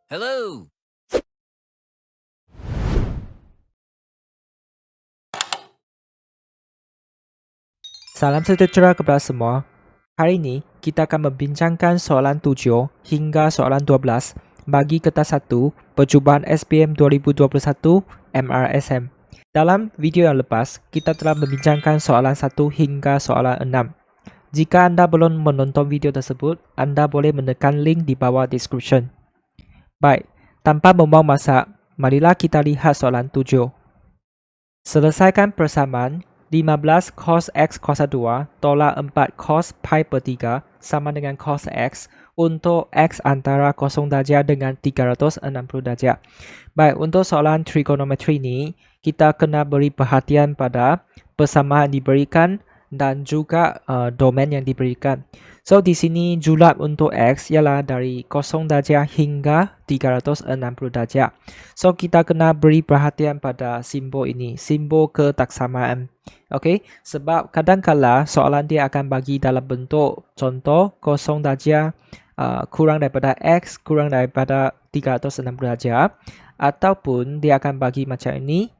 Hello. Salam sejahtera kepada semua. Hari ini, kita akan membincangkan soalan 7 hingga soalan 12 bagi kertas 1 percubaan SPM 2021 MRSM. Dalam video yang lepas, kita telah membincangkan soalan 1 hingga soalan 6. Jika anda belum menonton video tersebut, anda boleh menekan link di bawah description. Baik, tanpa membuang masa, marilah kita lihat soalan 7. Selesaikan persamaan 15 cos X kuasa 2 tolak 4 cos pi per 3 sama dengan cos X untuk X antara 0 darjah dengan 360 darjah. Baik, untuk soalan trigonometri ini, kita kena beri perhatian pada persamaan diberikan dan juga domain yang diberikan. So, di sini julat untuk X ialah dari 0 darjah hingga 360 darjah. So, kita kena beri perhatian pada simbol ini, simbol ketaksamaan. Okey, sebab kadang-kala soalan dia akan bagi dalam bentuk contoh 0 darjah kurang daripada X kurang daripada 360 darjah, ataupun dia akan bagi macam ini.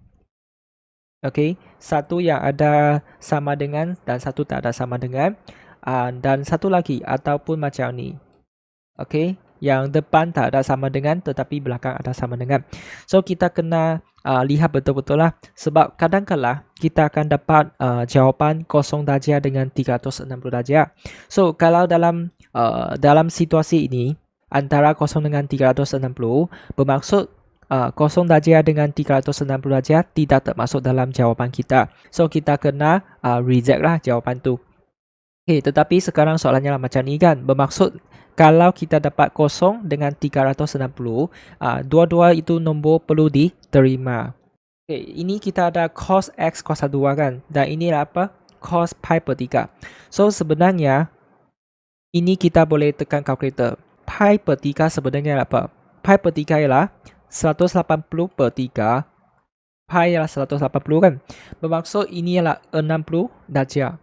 Okey, satu yang ada sama dengan dan satu tak ada sama dengan. Dan satu lagi ataupun macam ni. Okey, yang depan tak ada sama dengan tetapi belakang ada sama dengan. So, kita kena lihat betul-betul lah. Sebab kadang-kala kita akan dapat jawapan 0 darjah dengan 360 darjah. So, kalau dalam situasi ini, antara 0 dengan 360, bermaksud 0 darjah dengan 360 darjah tidak termasuk dalam jawapan kita. So, kita kena reject lah jawapan tu. Okay, tetapi sekarang soalannya lah macam ni kan. Bermaksud kalau kita dapat 0 dengan 360, dua-dua itu nombor perlu diterima. Okay, ini kita ada cos X kuasa 2 kan. Dan ini lah apa? Cos pi per 3. So, sebenarnya ini kita boleh tekan kalkulator. Pi per 3 sebenarnya apa? Pi per 3 ialah 180 per 3. Pi ialah 180 kan. Bermaksud ini ialah 60 darjah.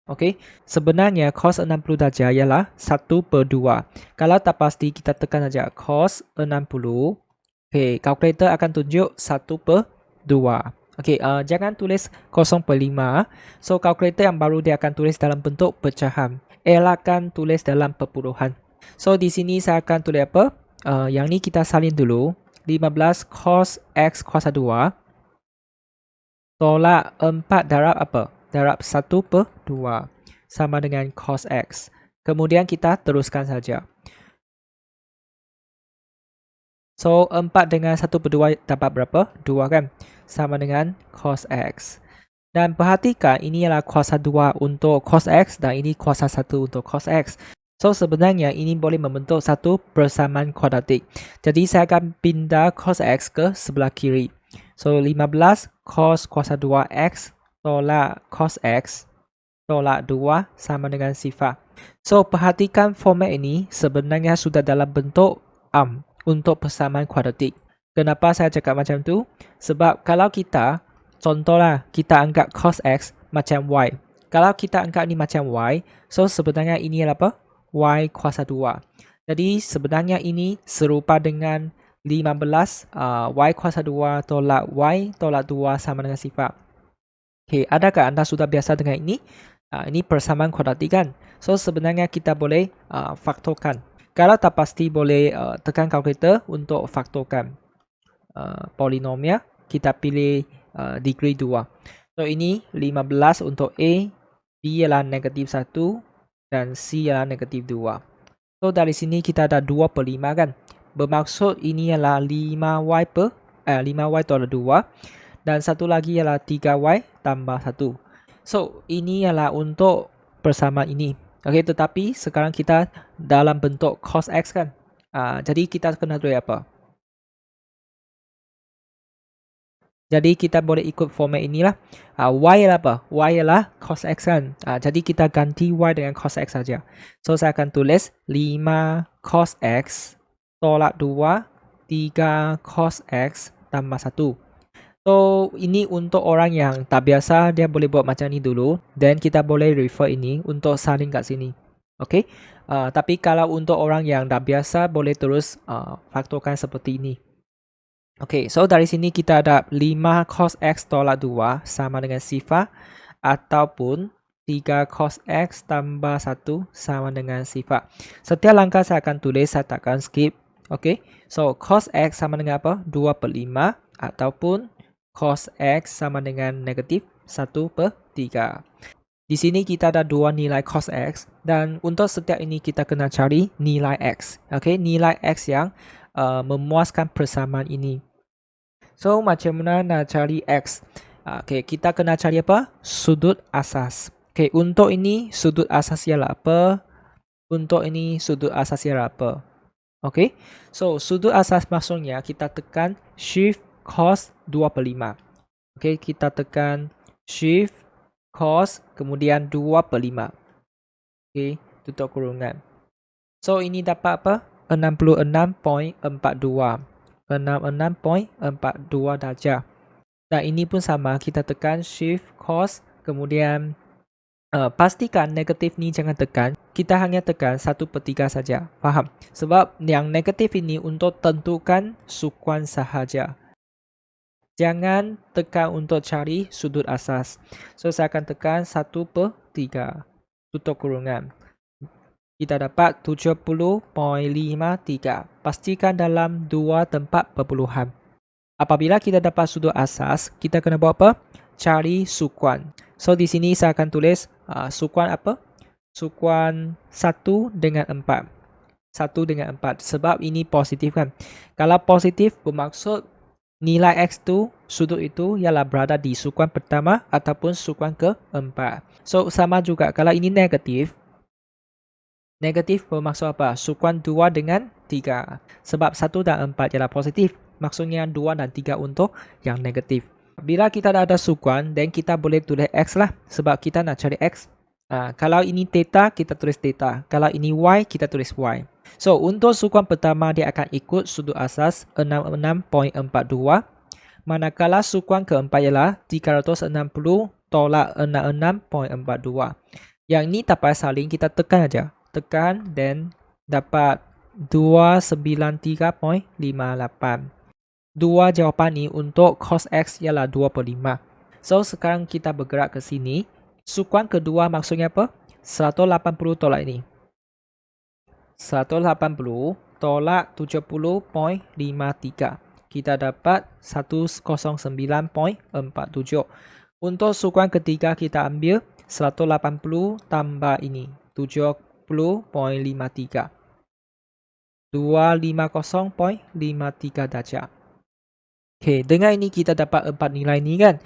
Okey, sebenarnya cos 60 darjah ialah 1 per 2. Kalau tak pasti, kita tekan saja cos 60. Okey, kalkulator akan tunjuk 1 per 2. Okey, jangan tulis 0 per 5. So, kalkulator yang baru dia akan tulis dalam bentuk pecahan. Elakkan tulis dalam perpuluhan. So, di sini saya akan tulis apa? Yang ni kita salin dulu. 15 cos X kuasa 2 tolak 4 darab apa? Darab 1 per 2 sama dengan cos X. Kemudian kita teruskan saja. So, 4 dengan 1 per 2 dapat berapa? 2 kan? Sama dengan cos X. Dan perhatikan, ini adalah kuasa 2 untuk cos X dan ini kuasa 1 untuk cos X. So, sebenarnya ini boleh membentuk satu persamaan kuadratik. Jadi, saya akan pindah cos X ke sebelah kiri. So, 15 cos kuasa 2X tolak cos X tolak 2 sama dengan sifar. So, perhatikan format ini sebenarnya sudah dalam bentuk untuk persamaan kuadratik. Kenapa saya cakap macam tu? Sebab kalau kita, contohlah, kita anggap cos X macam Y. Kalau kita anggap ni macam Y, so sebenarnya ini adalah apa? Y kuasa 2. Jadi, sebenarnya ini serupa dengan 15 Y kuasa 2 tolak Y tolak 2 sama dengan sifar. Okay, adakah anda sudah biasa dengan ini? Ini persamaan kuadratik kan? So, sebenarnya kita boleh faktorkan. Kalau tak pasti, boleh tekan kalkulator untuk faktorkan polinomnya. Kita pilih degree 2. So, ini 15 untuk A, B ialah negatif 1 dan C ialah negatif 2. So, dari sini kita ada 2 per 5 kan? Bermaksud ini ialah 5Y tolak 2. Dan satu lagi ialah 3Y tambah 1. So, ini ialah untuk persamaan ini. Okey, tetapi sekarang kita dalam bentuk cos X kan. Jadi kita kena tulis apa? Jadi kita boleh ikut format inilah. Y ialah apa? Y ialah cos X kan. Jadi kita ganti Y dengan cos X saja. So, saya akan tulis 5 cos X tolak 2, 3 cos X tambah 1. So, ini untuk orang yang tak biasa, dia boleh buat macam ni dulu. Dan kita boleh refer ini untuk salin kat sini. Okey. Tapi kalau untuk orang yang dah biasa boleh terus faktorkan seperti ini. Okey, so dari sini kita ada 5 cos X tolak 2 sama dengan sifar ataupun 3 cos X tambah 1 sama dengan sifar. Setiap langkah saya akan tulis, saya takkan skip. Okey, so cos X sama dengan apa? 2/5 ataupun cos X sama dengan negatif 1/3. Di sini kita ada dua nilai cos X dan untuk setiap ini kita kena cari nilai X. Okey, nilai X yang memuaskan persamaan ini. So, macam mana nak cari X? Okay, kita kena cari apa? Sudut asas. Okay, untuk ini sudut asas ialah apa? Untuk ini sudut asas ialah apa? Okay, so sudut asas maksudnya kita tekan shift cos 2/5. Okay, kita tekan shift cos kemudian 2/5. Okay, tutup kurungan. So, ini dapat apa? 66.42. 66.42 darjah. Dan ini pun sama, kita tekan shift cos kemudian pastikan negatif ni jangan tekan. Kita hanya tekan 1/3 saja. Faham? Sebab yang negatif ini untuk tentukan sukuan sahaja. Jangan tekan untuk cari sudut asas. So saya akan tekan 1/3. Tutup kurungan. Kita dapat 70.53. Pastikan dalam dua tempat perpuluhan. Apabila kita dapat sudut asas, kita kena buat apa? Cari sukuan. So di sini saya akan tulis sukuan apa? Sukuan 1 dengan 4. 1 dengan 4. Sebab ini positif kan. Kalau positif bermaksud nilai X tu, sudut itu ialah berada di sukuan pertama ataupun sukuan keempat. So sama juga kalau ini negatif. Negatif bermaksud apa? Sukuan 2 dengan 3. Sebab 1 dan 4 ialah positif. Maksudnya 2 dan 3 untuk yang negatif. Bila kita dah ada sukuan, then kita boleh tulis X lah. Sebab kita nak cari X. Kalau ini theta, kita tulis theta. Kalau ini Y, kita tulis Y. So, untuk sukuan pertama, dia akan ikut sudut asas 66.42. Manakala sukuan keempat ialah 360 tolak 66.42. Yang ini tak payah saling, kita tekan aja. Tekan dan dapat 293.58. Dua jawapan ni untuk cos X ialah 2/5. So sekarang kita bergerak ke sini. Sukuan kedua maksudnya apa? 180 tolak ini. 180 tolak 70.53. Kita dapat 109.47. Untuk sukuan ketiga kita ambil 180 tambah ini 70.53. 250.53 darjah. Okay, dengan ini kita dapat 4 nilai ni kan.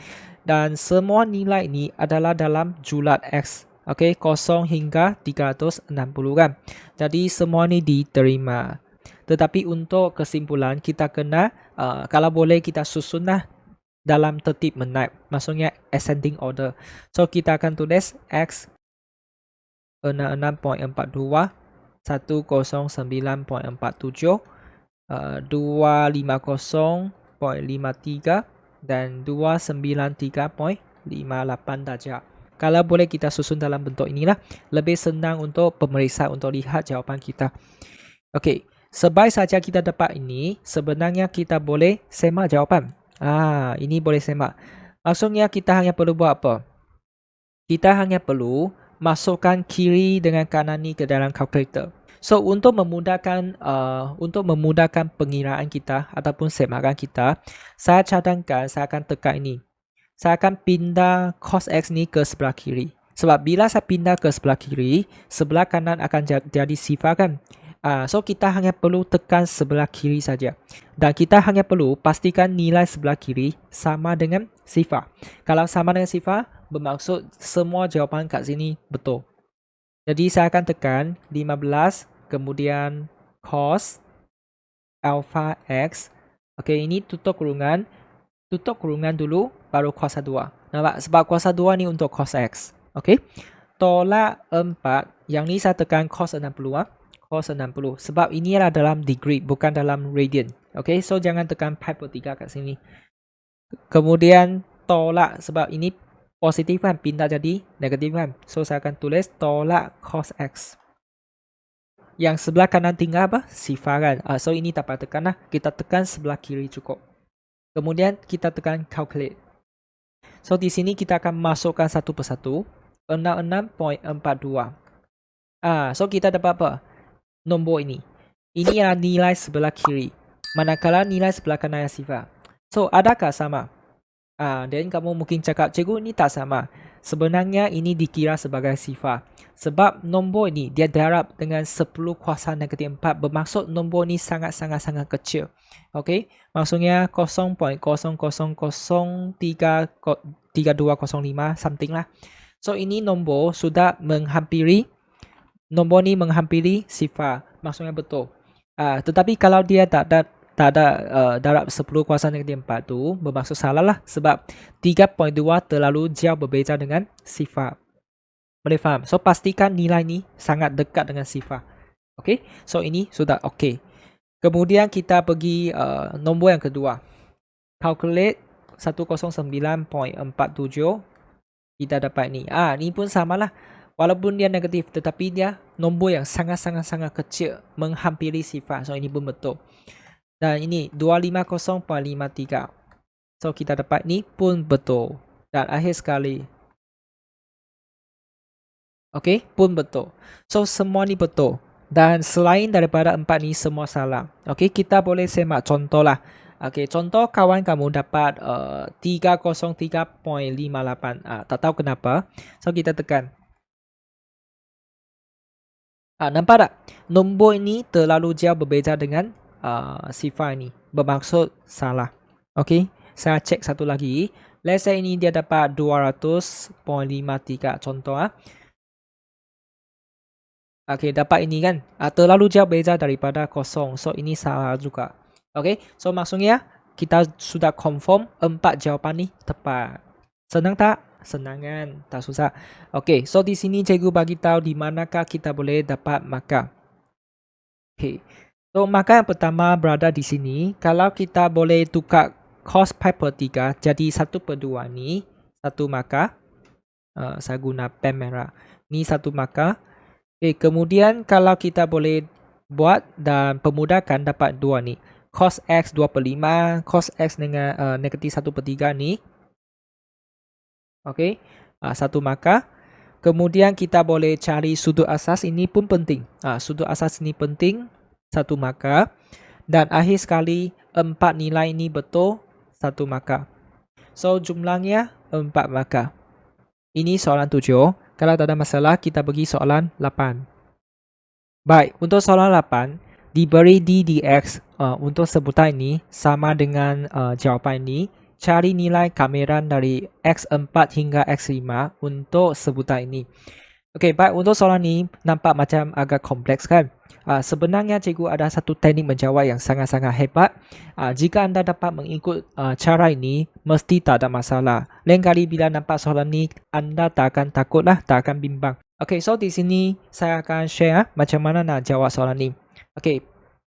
Dan semua nilai ni adalah dalam julat X. Okay, 0 hingga 360 kan. Jadi semua ni diterima. Tetapi untuk kesimpulan kita kena, kalau boleh kita susunlah dalam tertib menaik. Maksudnya ascending order. So kita akan tulis X 66.42, 109.47, 250.53 dan 293.58 darjah. Kalau boleh kita susun dalam bentuk inilah, lebih senang untuk pemeriksa untuk lihat jawapan kita. Okey, sebaik saja kita dapat ini, sebenarnya kita boleh semak jawapan. Ini boleh semak. Maksudnya kita hanya perlu buat apa? Kita hanya perlu masukkan kiri dengan kanan ni ke dalam kalkulator. So untuk memudahkan pengiraan kita ataupun semakan kita, saya cadangkan saya akan tekan ini. Saya akan pindah cos X ni ke sebelah kiri. Sebab bila saya pindah ke sebelah kiri, sebelah kanan akan jadi sifar kan. So kita hanya perlu tekan sebelah kiri saja. Dan kita hanya perlu pastikan nilai sebelah kiri sama dengan sifar. Kalau sama dengan sifar, bermaksud semua jawapan kat sini betul. Jadi saya akan tekan 15 kemudian cos alpha X. Okey, ini tutup kurungan. Tutup kurungan dulu baru kuasa 2. Nampak? Sebab kuasa 2 ni untuk cos X. Okey. Tolak 4. Yang ni saya tekan cos 60 cos 60. Sebab ini adalah dalam degree bukan dalam radian. Okey, so jangan tekan pi per 3 kat sini. Kemudian tolak sebab ini positif kan pindah jadi negatif kan. So saya akan tulis tolak cos X. Yang sebelah kanan tinggal apa? Sifar kan. So ini tak payah tekan lah. Kita tekan sebelah kiri cukup. Kemudian kita tekan calculate. So di sini kita akan masukkan satu persatu. 66.42. So kita dapat apa? Nombor ini. Ini adalah nilai sebelah kiri. Manakala nilai sebelah kanan yang sifar. So adakah sama? Dan kamu mungkin cakap, cikgu ini tak sama. Sebenarnya ini dikira sebagai sifar. Sebab nombor ini dia darab dengan 10 kuasa negatif 4. Bermaksud nombor ini sangat-sangat kecil. Okey, maksudnya 0.00033205 something lah. So ini nombor sudah menghampiri, nombor ni menghampiri sifar. Maksudnya betul. Tetapi kalau dia tak ada darab 10 kuasa negatif 4 tu bermaksud salah lah. Sebab 3.2 terlalu jauh berbeza dengan sifar. Boleh faham? So pastikan nilai ni sangat dekat dengan sifar. Okay, so ini sudah okay. Kemudian kita pergi nombor yang kedua. Calculate 109.47. Kita dapat ni. Ni pun sama lah. Walaupun dia negatif, tetapi dia nombor yang sangat kecil menghampiri sifar. So ini pun betul. Dan ini 250.53. So kita dapat ni pun betul. Dan akhir sekali, okay, pun betul. So semua ni betul. Dan selain daripada 4 ni semua salah. Okay, kita boleh semak contoh lah. Okay, contoh kawan kamu dapat 303.58. Tak tahu kenapa. So kita tekan. Nampak tak? Nombor ini terlalu jauh berbeza dengan sifar ini. Bermaksud salah. Okay, saya cek satu lagi. Let's say ini dia dapat 200.53 contoh. Okay, dapat ini kan. Terlalu jauh beza daripada kosong. So ini salah juga. Okay, so maksudnya kita sudah confirm 4 jawapan ni tepat. Senang tak? Senang kan? Tak susah. Okay, so di sini cikgu bagi tahu di manakah kita boleh dapat markah. Okay, so markah yang pertama berada di sini. Kalau kita boleh tukar cos pi per 3 jadi 1/2 ni satu markah. Saya guna pen merah. Ni satu markah. Okay, kemudian kalau kita boleh buat dan pemudahkan dapat 2 ni. Cos X 2/5, cos X dengan negatif 1/3 ni. Okay, satu markah. Kemudian kita boleh cari sudut asas, ini pun penting. Sudut asas ini penting, satu markah. Dan akhir sekali 4 nilai ini betul, satu markah. So jumlahnya 4 markah. Ini soalan 7. Kalau tak ada masalah, kita pergi soalan 8. Baik, untuk soalan 8, diberi D dx untuk sebutan ini sama dengan jawapan ini. Cari nilai kamiran dari X4 hingga X5 untuk sebutan ini. Okey, baik, untuk soalan ini nampak macam agak kompleks kan? Sebenarnya cikgu ada satu teknik menjawab yang sangat-sangat hebat. Jika anda dapat mengikut cara ini, mesti tak ada masalah. Lain kali bila nampak soalan ini, anda tak akan takut lah, tak akan bimbang. Okey, so di sini saya akan share macam mana nak jawab soalan ini. Okey,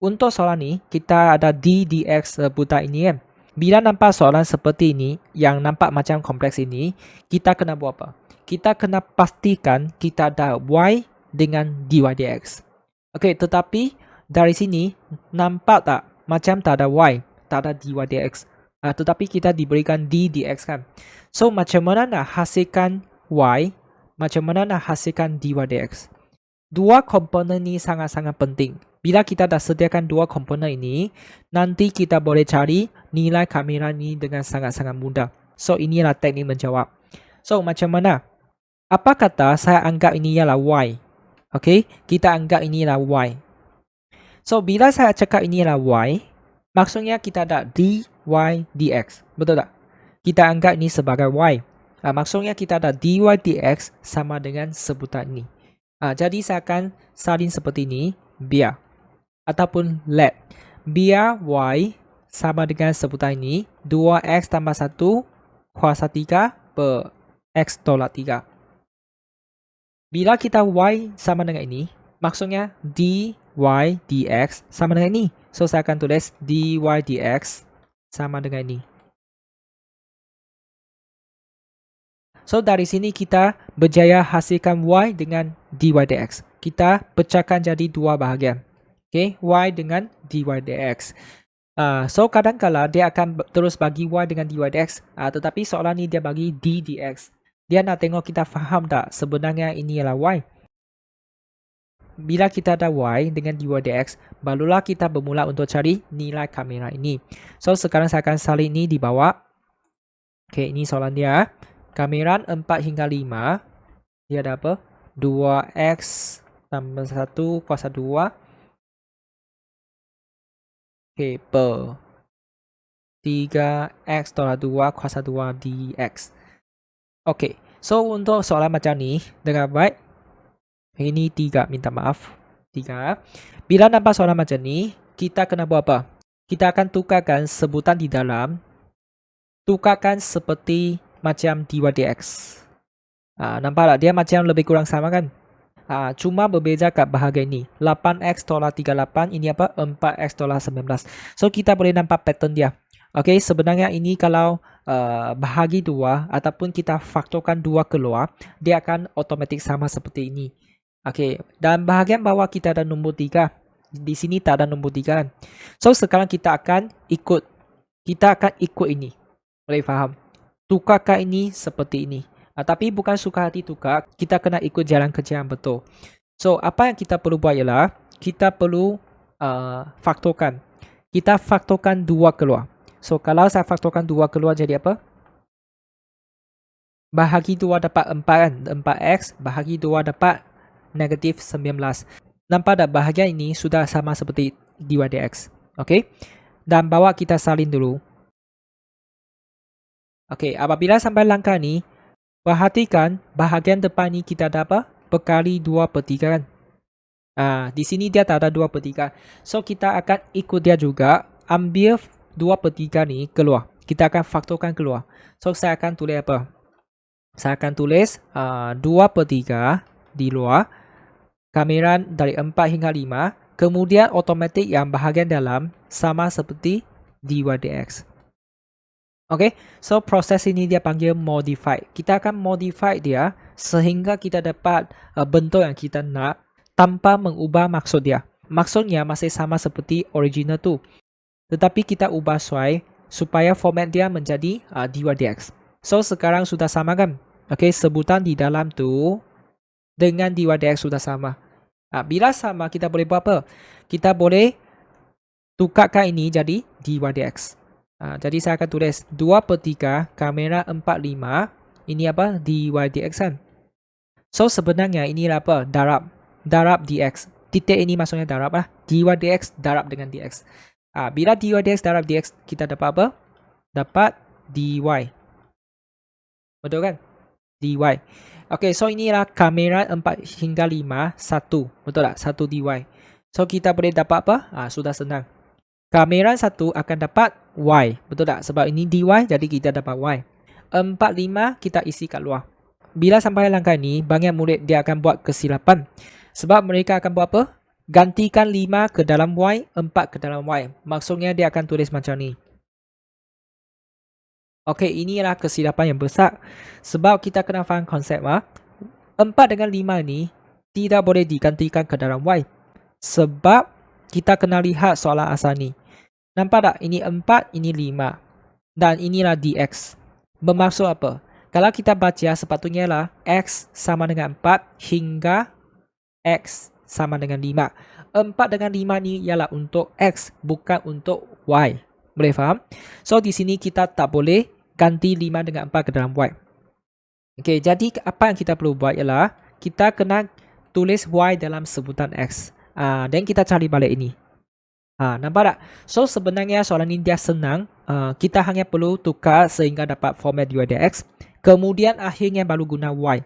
untuk soalan ini, kita ada D dx sebutan ini kan? Bila nampak soalan seperti ini, yang nampak macam kompleks ini, kita kena buat apa? Kita kena pastikan kita ada Y dengan dy dx. Okey, tetapi dari sini nampak tak macam tak ada Y, tak ada dy dx. Tetapi kita diberikan D dx kan. So macam mana nak hasilkan Y, macam mana nak hasilkan dy dx? Dua komponen ini sangat-sangat penting. Bila kita dah sediakan dua komponen ini, nanti kita boleh cari nilai kamiran ini dengan sangat-sangat mudah. So inilah teknik menjawab. So macam mana? Apa kata saya anggap ini ialah Y? Okey, kita anggap ini ialah Y. So bila saya cakap ini ialah Y, maksudnya kita ada dy dx. Betul tak? Kita anggap ini sebagai Y. Maksudnya kita ada dy dx sama dengan sebutan ini. Jadi saya akan salin seperti ini, biar. Ataupun let. Biar Y sama dengan sebutan ini, 2x tambah 1 kuasa 3 per x tolak 3. Bila kita Y sama dengan ini, maksudnya dy dx sama dengan ini. So saya akan tulis dy dx sama dengan ini. So dari sini kita berjaya hasilkan Y dengan dy dx. kita pecahkan jadi dua bahagian. Okay, y dengan dy dx. So kadang-kala dia akan terus bagi y dengan dy dx, tetapi soalan ni dia bagi d dx. Dia nak tengok kita faham tak sebenarnya ini ialah y. Bila kita ada y dengan dy dx, barulah kita bermula untuk cari nilai kamera ini. So sekarang saya akan salin ini di bawah. Okay, ini soalan dia. Kamera 4 hingga 5. Dia ada apa? 2x tambah 1 kuasa 2. Okay, per 3x tolak 2 kuasa 2 dx. Okay, so untuk soalan macam ni, dengan baik. Ini 3, minta maaf. 3. Bila nampak soalan macam ni, kita kena buat apa? Kita akan tukarkan sebutan di dalam. Tukarkan seperti macam dy dx. Nampak tak? Dia macam lebih kurang sama kan? Cuma berbeza kat bahagian ni. 8x tolak 38, ini apa? 4x tolak 19. So kita boleh nampak pattern dia. Okay, sebenarnya ini kalau bahagi 2 ataupun kita faktorkan 2 keluar, dia akan otomatik sama seperti ini. Okay, dan bahagian bawah kita ada nombor 3. Di sini tak ada nombor 3 kan? So sekarang kita akan ikut ini. Boleh faham? Tukarkan ini seperti ini. Tapi bukan suka hati tukar, kita kena ikut jalan kerja yang betul. So, apa yang kita perlu buat ialah, kita perlu faktorkan. Kita faktorkan 2 keluar. So, kalau saya faktorkan 2 keluar jadi apa? Bahagi 2 dapat 4 kan? 4x, bahagi 2 dapat negatif 19. Nampak tak bahagian ini sudah sama seperti dy dx. Okay? Dan bawa kita salin dulu. Okay, apabila sampai langkah ni, perhatikan bahagian depan ni kita ada apa? Berkali 2/3 kan? Di sini dia tak ada 2/3. So kita akan ikut dia juga. Ambil 2/3 ni keluar. Kita akan faktorkan keluar. So saya akan tulis apa? Saya akan tulis 2/3 di luar. Kamera dari 4 hingga 5. Kemudian otomatik yang bahagian dalam sama seperti dy dx. Okay, so proses ini dia panggil modify. Kita akan modify dia sehingga kita dapat bentuk yang kita nak tanpa mengubah maksud dia. Maksudnya masih sama seperti original tu. Tetapi kita ubah sesuai supaya format dia menjadi dy dx. So sekarang sudah sama kan? Okay, sebutan di dalam tu dengan dy dx sudah sama. Bila sama kita boleh buat apa? Kita boleh tukarkan ini jadi dy dx. Jadi saya akan tulis 2/3 kamera 45. Ini apa? dy dx kan? So sebenarnya ini apa? Darab dx. Titik ini maksudnya darab lah. dy dx darab dengan dx. Bila dy dx darab dx, kita dapat apa? Dapat dy. Betul kan? dy. Okay, so inilah kamera 4 hingga 5, 1. Betul tak? 1 dy. So kita boleh dapat apa? Sudah senang. Kamera 1 akan dapat y. Betul tak? Sebab ini dy, jadi kita dapat y. 4, 5 kita isi kat luar. Bila sampai langkah ini, banyak murid dia akan buat kesilapan. Sebab mereka akan buat apa? Gantikan 5 ke dalam y, 4 ke dalam y. Maksudnya dia akan tulis macam ni. Okey, inilah kesilapan yang besar. Sebab kita kena faham konsep. 4 dengan 5 ni tidak boleh digantikan ke dalam y. Sebab kita kena lihat soalan asal ni. Nampak tak? Ini 4, ini 5. Dan inilah dx. Bermaksud apa? Kalau kita baca sepatutnya lah x sama dengan 4 hingga x sama dengan 5. 4 dengan 5 ni ialah untuk x, bukan untuk y. Boleh faham? So di sini kita tak boleh ganti 5 dengan 4 ke dalam y. Okey, jadi apa yang kita perlu buat ialah kita kena tulis y dalam sebutan x. Dan kita cari balik ini. Nampak tak? So sebenarnya soalan ini dia senang. Kita hanya perlu tukar sehingga dapat format dy dx. Kemudian akhirnya baru guna y.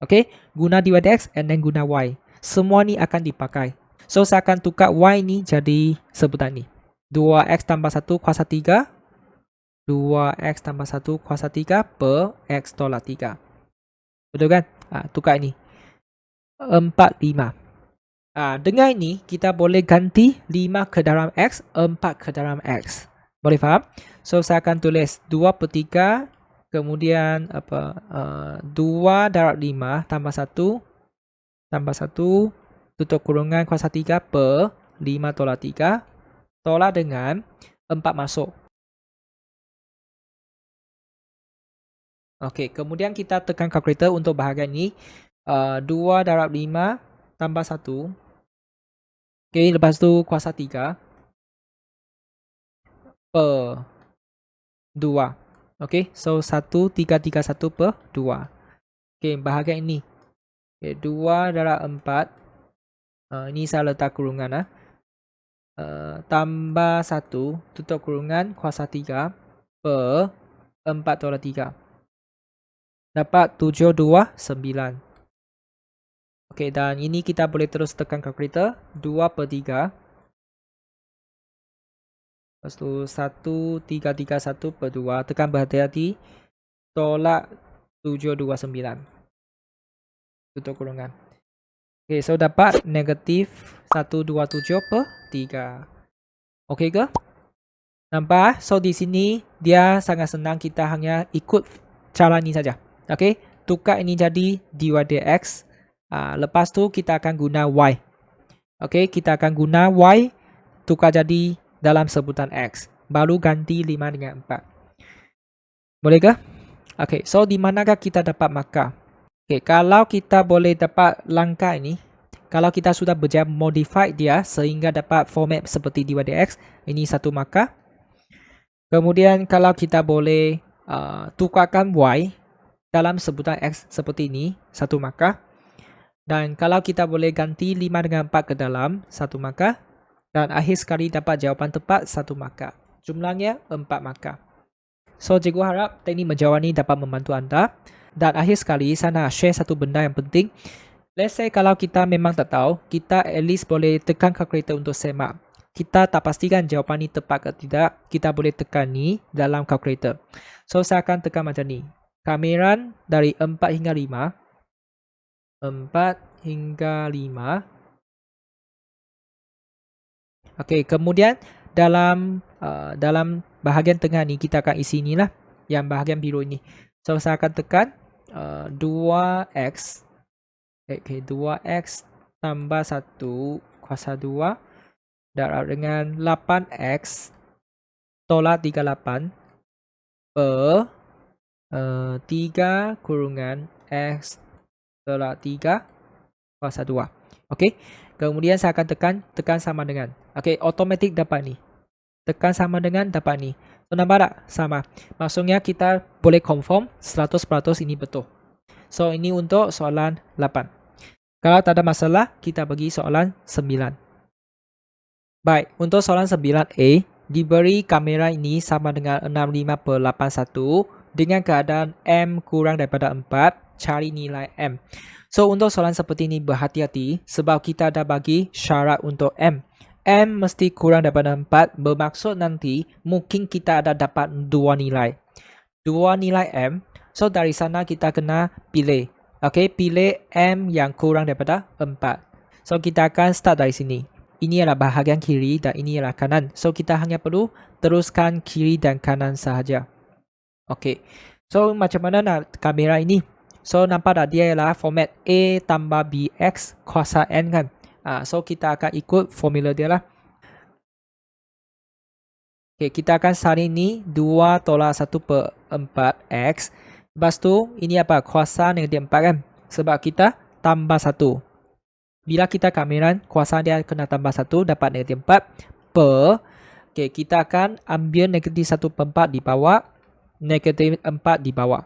Okay? Guna dy dx and then guna y. Semua ni akan dipakai. So saya akan tukar y ni jadi sebutan ni. 2x tambah 1 kuasa 3. 2x tambah 1 kuasa 3 per x tolak 3. Betul kan? Tukar ini. 4, 5. Dengan ini kita boleh ganti 5 ke dalam x, 4 ke dalam x. Boleh faham? So saya akan tulis 2/3 kemudian apa 2 darab 5 tambah 1 tambah 1 tutup kurungan kuasa 3 per 5 tolak 3 tolak dengan 4 masuk. Okey, kemudian kita tekan kalkulator untuk bahagian ini. 2 darab 5 tambah 1. Okey, lepas tu kuasa 3 per 2. Okey, so 1331 per 2. Okey, bahagian ini. Okay, 2 darab 4. Ini saya letak kurungan. Tambah 1 tutup kurungan kuasa 3 per 4 tolak 3. Dapat 729. Okey, dan ini kita boleh terus tekan kalkulator. 2 per 3. Lepas tu 1331 per 2. Tekan berhati-hati. Tolak 729. Tutup kurungan. Okey, so dapat negatif 127 per 3. Okey ke? Nampak? So di sini dia sangat senang, kita hanya ikut cara ni saja. Okey, tukar ini jadi dy dx. Lepas tu kita akan guna y. Okey, kita akan guna y tukar jadi dalam sebutan x. Baru ganti 5 dengan 4. Boleh ke? Okey, so di manakah kita dapat markah? Okey, kalau kita boleh dapat langkah ini, kalau kita sudah berjaya modify dia sehingga dapat format seperti dy dx, ini satu markah. Kemudian kalau kita boleh tukarkan y dalam sebutan x seperti ini, satu markah. Dan kalau kita boleh ganti 5 dengan 4 ke dalam, satu markah. Dan akhir sekali dapat jawapan tepat, satu markah. Jumlahnya 4 markah. So, cikgu harap teknik menjawab ini dapat membantu anda. Dan akhir sekali, saya nak share satu benda yang penting. Let's say kalau kita memang tak tahu, kita at least boleh tekan kalkulator untuk semak. Kita tak pastikan jawapan ni tepat ke tidak, kita boleh tekan ni dalam kalkulator. So, saya akan tekan macam ni. Kameran dari 4 hingga 5. 4 hingga 5. Okey, kemudian dalam bahagian tengah ni kita akan isi ni lah, yang bahagian biru ini. So saya akan tekan 2x. Okey, 2x tambah 1 kuasa 2 darab dengan 8x tolak 38 per 3 kurungan x tolak 3 kuasa 2. Okey. Kemudian saya akan tekan sama dengan. Okey, automatik dapat ni. Tekan sama dengan dapat ni. So nampak tak? Sama. Maksudnya kita boleh confirm 100% ini betul. So ini untuk soalan 8. Kalau tak ada masalah, kita pergi soalan 9. Baik, untuk soalan 9A, diberi kamera ini sama dengan 65 per 81 dengan keadaan M kurang daripada 4, cari nilai M. So, untuk soalan seperti ini berhati-hati sebab kita dah bagi syarat untuk M. M mesti kurang daripada 4, bermaksud nanti mungkin kita ada dapat 2 nilai. 2 nilai M. So, dari sana kita kena pilih. Okey, pilih M yang kurang daripada 4. So, kita akan start dari sini. Ini adalah bahagian kiri dan ini adalah kanan. So, kita hanya perlu teruskan kiri dan kanan sahaja. Okey. So, macam mana nak kamera ini? So, nampak tak dia ialah format A tambah BX kuasa N kan? So, kita akan ikut formula dia lah. Okay, kita akan saring ni 2 tolak 1 per 4X. Lepas tu, ini apa? Kuasa negatif 4 kan? Sebab kita tambah 1. Bila kita kamiran, kuasa dia kena tambah 1, dapat negatif 4 per. Okay, kita akan ambil negatif 1 per 4 di bawah. Negatif 4 di bawah.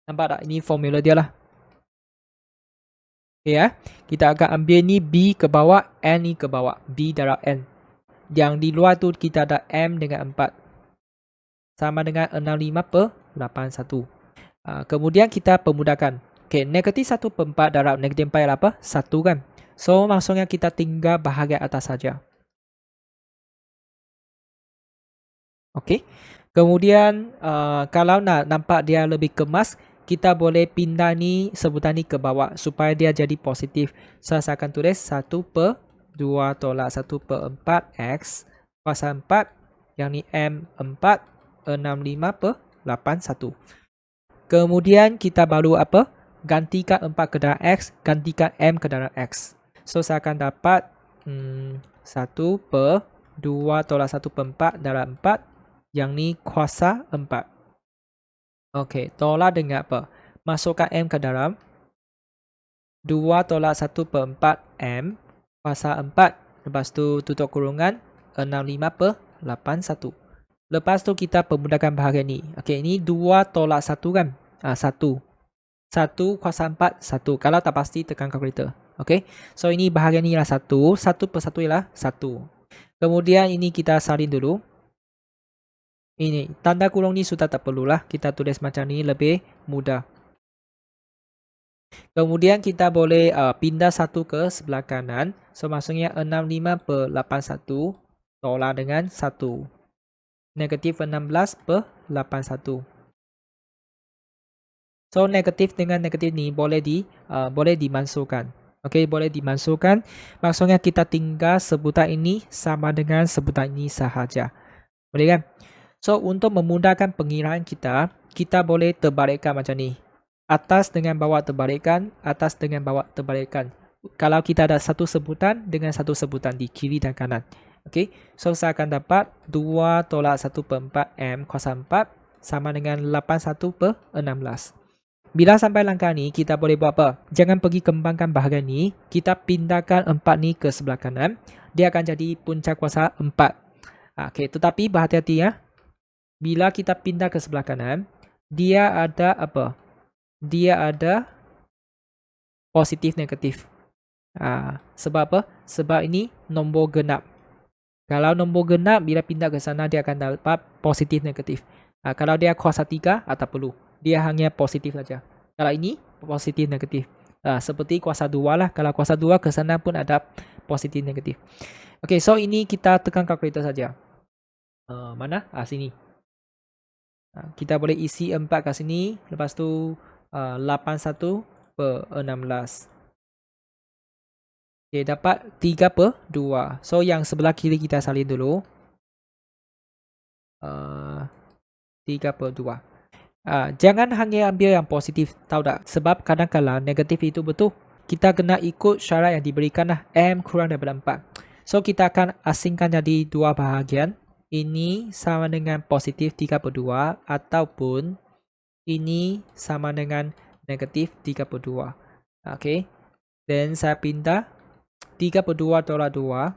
Nampak tak? Ini formula dia lah. Okay ya. Kita akan ambil ni B ke bawah, N ni ke bawah. B darab N. Yang di luar tu kita ada M dengan 4. Sama dengan 65 per 81. Kemudian kita permudahkan. Okay, negatif 1 per 4 darab negatif 4 ialah apa? 1 kan? So maksudnya kita tinggal bahagian atas saja. Okay. Kemudian kalau nak nampak dia lebih kemas, kita boleh pindah ni sebutan ni ke bawah supaya dia jadi positif. So, saya akan tulis 1 per 2 tolak 1 per 4x kuasa 4. Yang ni M 4 65 per 81. Kemudian kita baru apa? Gantikan 4 ke dalam x, gantikan M ke dalam x. So, saya akan dapat 1 per 2 tolak 1 per 4 dalam 4. Yang ni kuasa 4. Okey, tolak dengan apa? Masukkan M ke dalam. 2 tolak 1 per 4 M kuasa 4. Lepas tu tutup kurungan 65 per 81. Lepas tu kita permudahkan bahagian ni. Okey, ini 2 tolak 1 kan? 1. 1 kuasa 4, 1. Kalau tak pasti tekan kalkulator. Okey. So ini bahagian ni ialah 1. 1 per 1 ialah 1. Kemudian ini kita salin dulu. Ini tanda kurung ni sudah tak perlulah. Kita tulis macam ni lebih mudah. Kemudian kita boleh pindah 1 ke sebelah kanan. So maksudnya 65 per 81 tolak dengan 1. Negatif 16 per 81. So negatif dengan negatif ni boleh dimasukkan. Okey, boleh dimasukkan. Maksudnya kita tinggal sebutan ini sama dengan sebutan ini sahaja. Boleh kan? So untuk memudahkan pengiraan kita boleh terbalikkan macam ni. Atas dengan bawah terbalikkan, atas dengan bawah terbalikkan. Kalau kita ada satu sebutan dengan satu sebutan di kiri dan kanan. Okey, so saya akan dapat 2 tolak 1 per 4 M kuasa 4 sama dengan 81 per 16. Bila sampai langkah ni, kita boleh buat apa? Jangan pergi kembangkan bahagian ni. Kita pindahkan 4 ni ke sebelah kanan. Dia akan jadi punca kuasa 4. Okey, tetapi berhati-hati ya. Bila kita pindah ke sebelah kanan, dia ada apa? Dia ada positif negatif. Sebab apa? Sebab ini nombor genap. Kalau nombor genap, bila pindah ke sana, dia akan dapat positif negatif. Kalau dia kuasa 3, tak perlu. Dia hanya positif saja. Kalau ini positif negatif. Seperti kuasa 2 lah. Kalau kuasa 2 ke sana pun ada positif negatif. Okey, so ini kita tekan kalkulator saja. Mana? Sini. Kita boleh isi 4 kat sini. Lepas tu 81 per 16. Okey, dapat 3 per 2. So yang sebelah kiri kita salin dulu. 3 per 2. Jangan hanya ambil yang positif, tahu tak? Sebab kadang-kadang negatif itu betul. Kita kena ikut syarat yang diberikan lah. M kurang daripada 4. So kita akan asingkan jadi dua bahagian. Ini sama dengan positif 3 per 2. Ataupun ini sama dengan negatif 3 per 2. Okay. Dan saya pindah 3 per 2 tolak 2.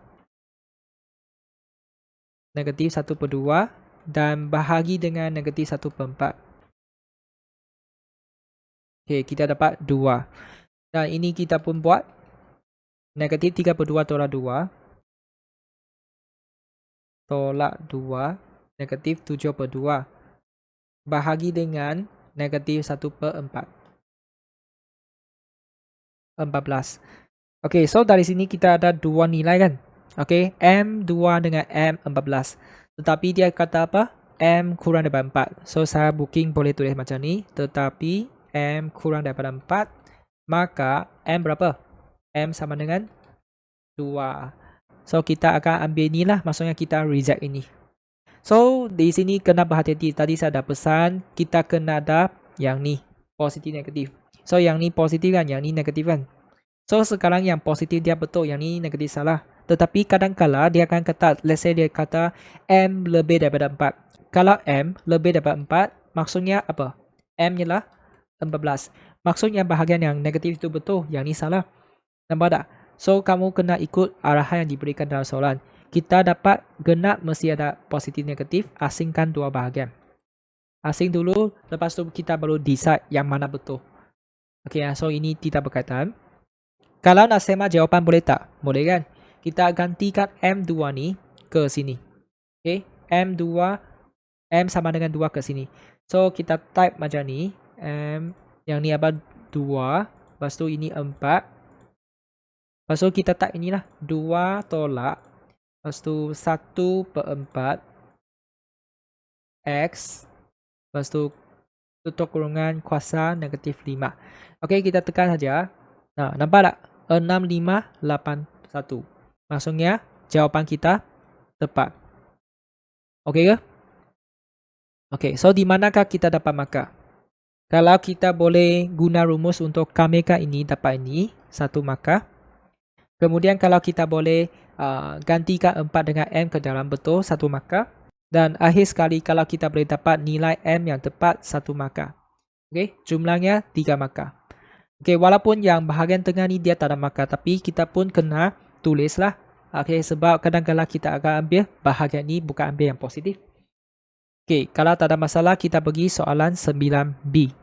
Negatif 1 per 2. Dan bahagi dengan negatif 1 per 4. Okay, kita dapat 2. Dan ini kita pun buat. Negatif 3 per 2 tolak 2. Tolak 2. Negatif 7 per 2. Bahagi dengan negatif 1 per 4. 14. Okay, so dari sini kita ada dua nilai kan. Okay, M2 dengan M14. Tetapi dia kata apa? M kurang daripada 4. So saya booking boleh tulis macam ni. Tetapi M kurang daripada 4, maka M berapa? M sama dengan 2. So kita akan ambil ni lah. Maksudnya kita reject ini. So di sini kena berhati-hati. Tadi saya dah pesan kita kena ada yang ni positif negatif. So yang ni positif kan, yang ni negatif kan. So sekarang yang positif dia betul, yang ni negatif salah. Tetapi kadang-kala dia akan kata, let's say dia kata M lebih daripada 4. Kalau M lebih daripada 4, maksudnya apa? M ialah 14. Maksudnya bahagian yang negatif itu betul, yang ni salah. Nampak tak? So kamu kena ikut arahan yang diberikan dalam soalan. Kita dapat genap mesti ada positif negatif. Asingkan dua bahagian. Asing dulu, lepas tu kita baru decide yang mana betul. Okay, so ini tidak berkaitan. Kalau nak sema jawapan boleh tak? Boleh kan? Kita gantikan M2 ni ke sini. Okay, M2, M sama dengan 2 ke sini. So kita type macam ni. Yang ni apa? 2. Lepas tu ini 4. Lepas tu kita type inilah. 2 tolak. Lepas tu 1 per 4. X. Lepas tu tutup kurungan kuasa negatif 5. Okay, kita tekan saja. Nah, nampak tak? 6581. Maksudnya jawapan kita tepat. Okay ke? Okay, so di manakah kita dapat markah? Kalau kita boleh guna rumus untuk kameka ini dapat ini, 1 markah. Kemudian kalau kita boleh gantikan 4 dengan M ke dalam betul 1 markah. Dan akhir sekali kalau kita boleh dapat nilai M yang tepat 1 markah. Okey, jumlahnya 3 markah. Okey, walaupun yang bahagian tengah ni dia tak ada markah, tapi kita pun kena tulislah. Okey, sebab kadang-kadang kita akan ambil bahagian ni, bukan ambil yang positif. Okey, kalau tak ada masalah, kita pergi soalan 9B.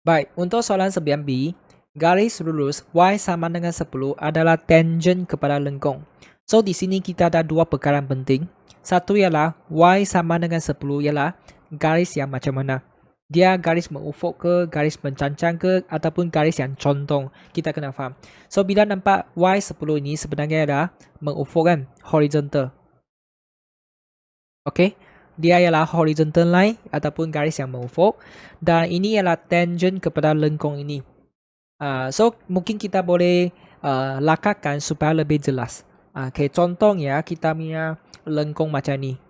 Baik, untuk soalan 9B, garis lurus Y sama dengan 10 adalah tangent kepada lengkung. So, di sini kita ada dua perkara penting. Satu ialah Y sama dengan 10 ialah garis yang macam mana. Dia garis mengufuk ke, garis mencancang ke, ataupun garis yang contong. Kita kena faham. So, bila nampak Y10 ini sebenarnya adalah mengufuk kan, horizontal. Okay, dia ialah horizontal line ataupun garis yang mengufuk. Dan ini ialah tangent kepada lengkung ini. So, mungkin kita boleh lakarkan supaya lebih jelas. Okay, contohnya kita punya lengkung macam ni.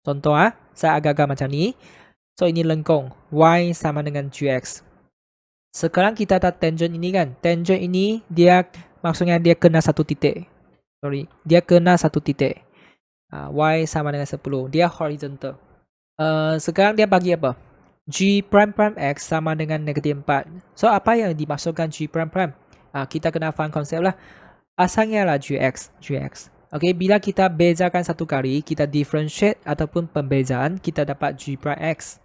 Contoh saya agak-agak macam ni. So, ini lengkung. Y sama dengan GX. Sekarang kita ada tangent ini kan. Tangent ini dia maksudnya dia kena satu titik. Dia kena satu titik. Y sama dengan 10. Dia horizontal. Sekarang dia bagi apa? G prime prime X sama dengan negatif 4. So, apa yang dimaksudkan G prime prime? Kita kena faham konsep lah. Asalnya lah GX. Okay, bila kita bezakan satu kali, kita differentiate ataupun pembezaan, kita dapat G prime X.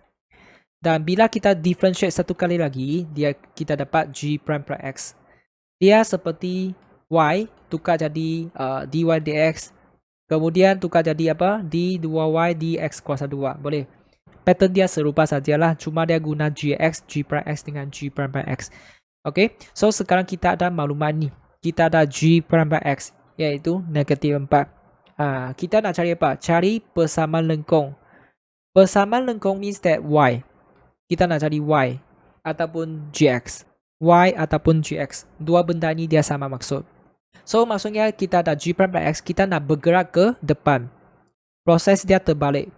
Dan bila kita differentiate satu kali lagi, kita dapat G prime prime X. Dia seperti Y tukar jadi dy dx. Kemudian tukar jadi apa? d2y dx kuasa 2. Boleh. Pattern dia serupa sajalah. Cuma dia guna gx, g prime x dengan g prime prime x. Okay. So, sekarang kita ada maklumat ni. Kita ada g prime prime x. Iaitu negatif 4. Kita nak cari apa? Cari persamaan lengkung. Persamaan lengkung means that y. Kita nak cari y. Ataupun gx. Y ataupun gx. Dua benda ni dia sama maksud. So, maksudnya kita ada g prime prime x. Kita nak bergerak ke depan. Proses dia terbalik.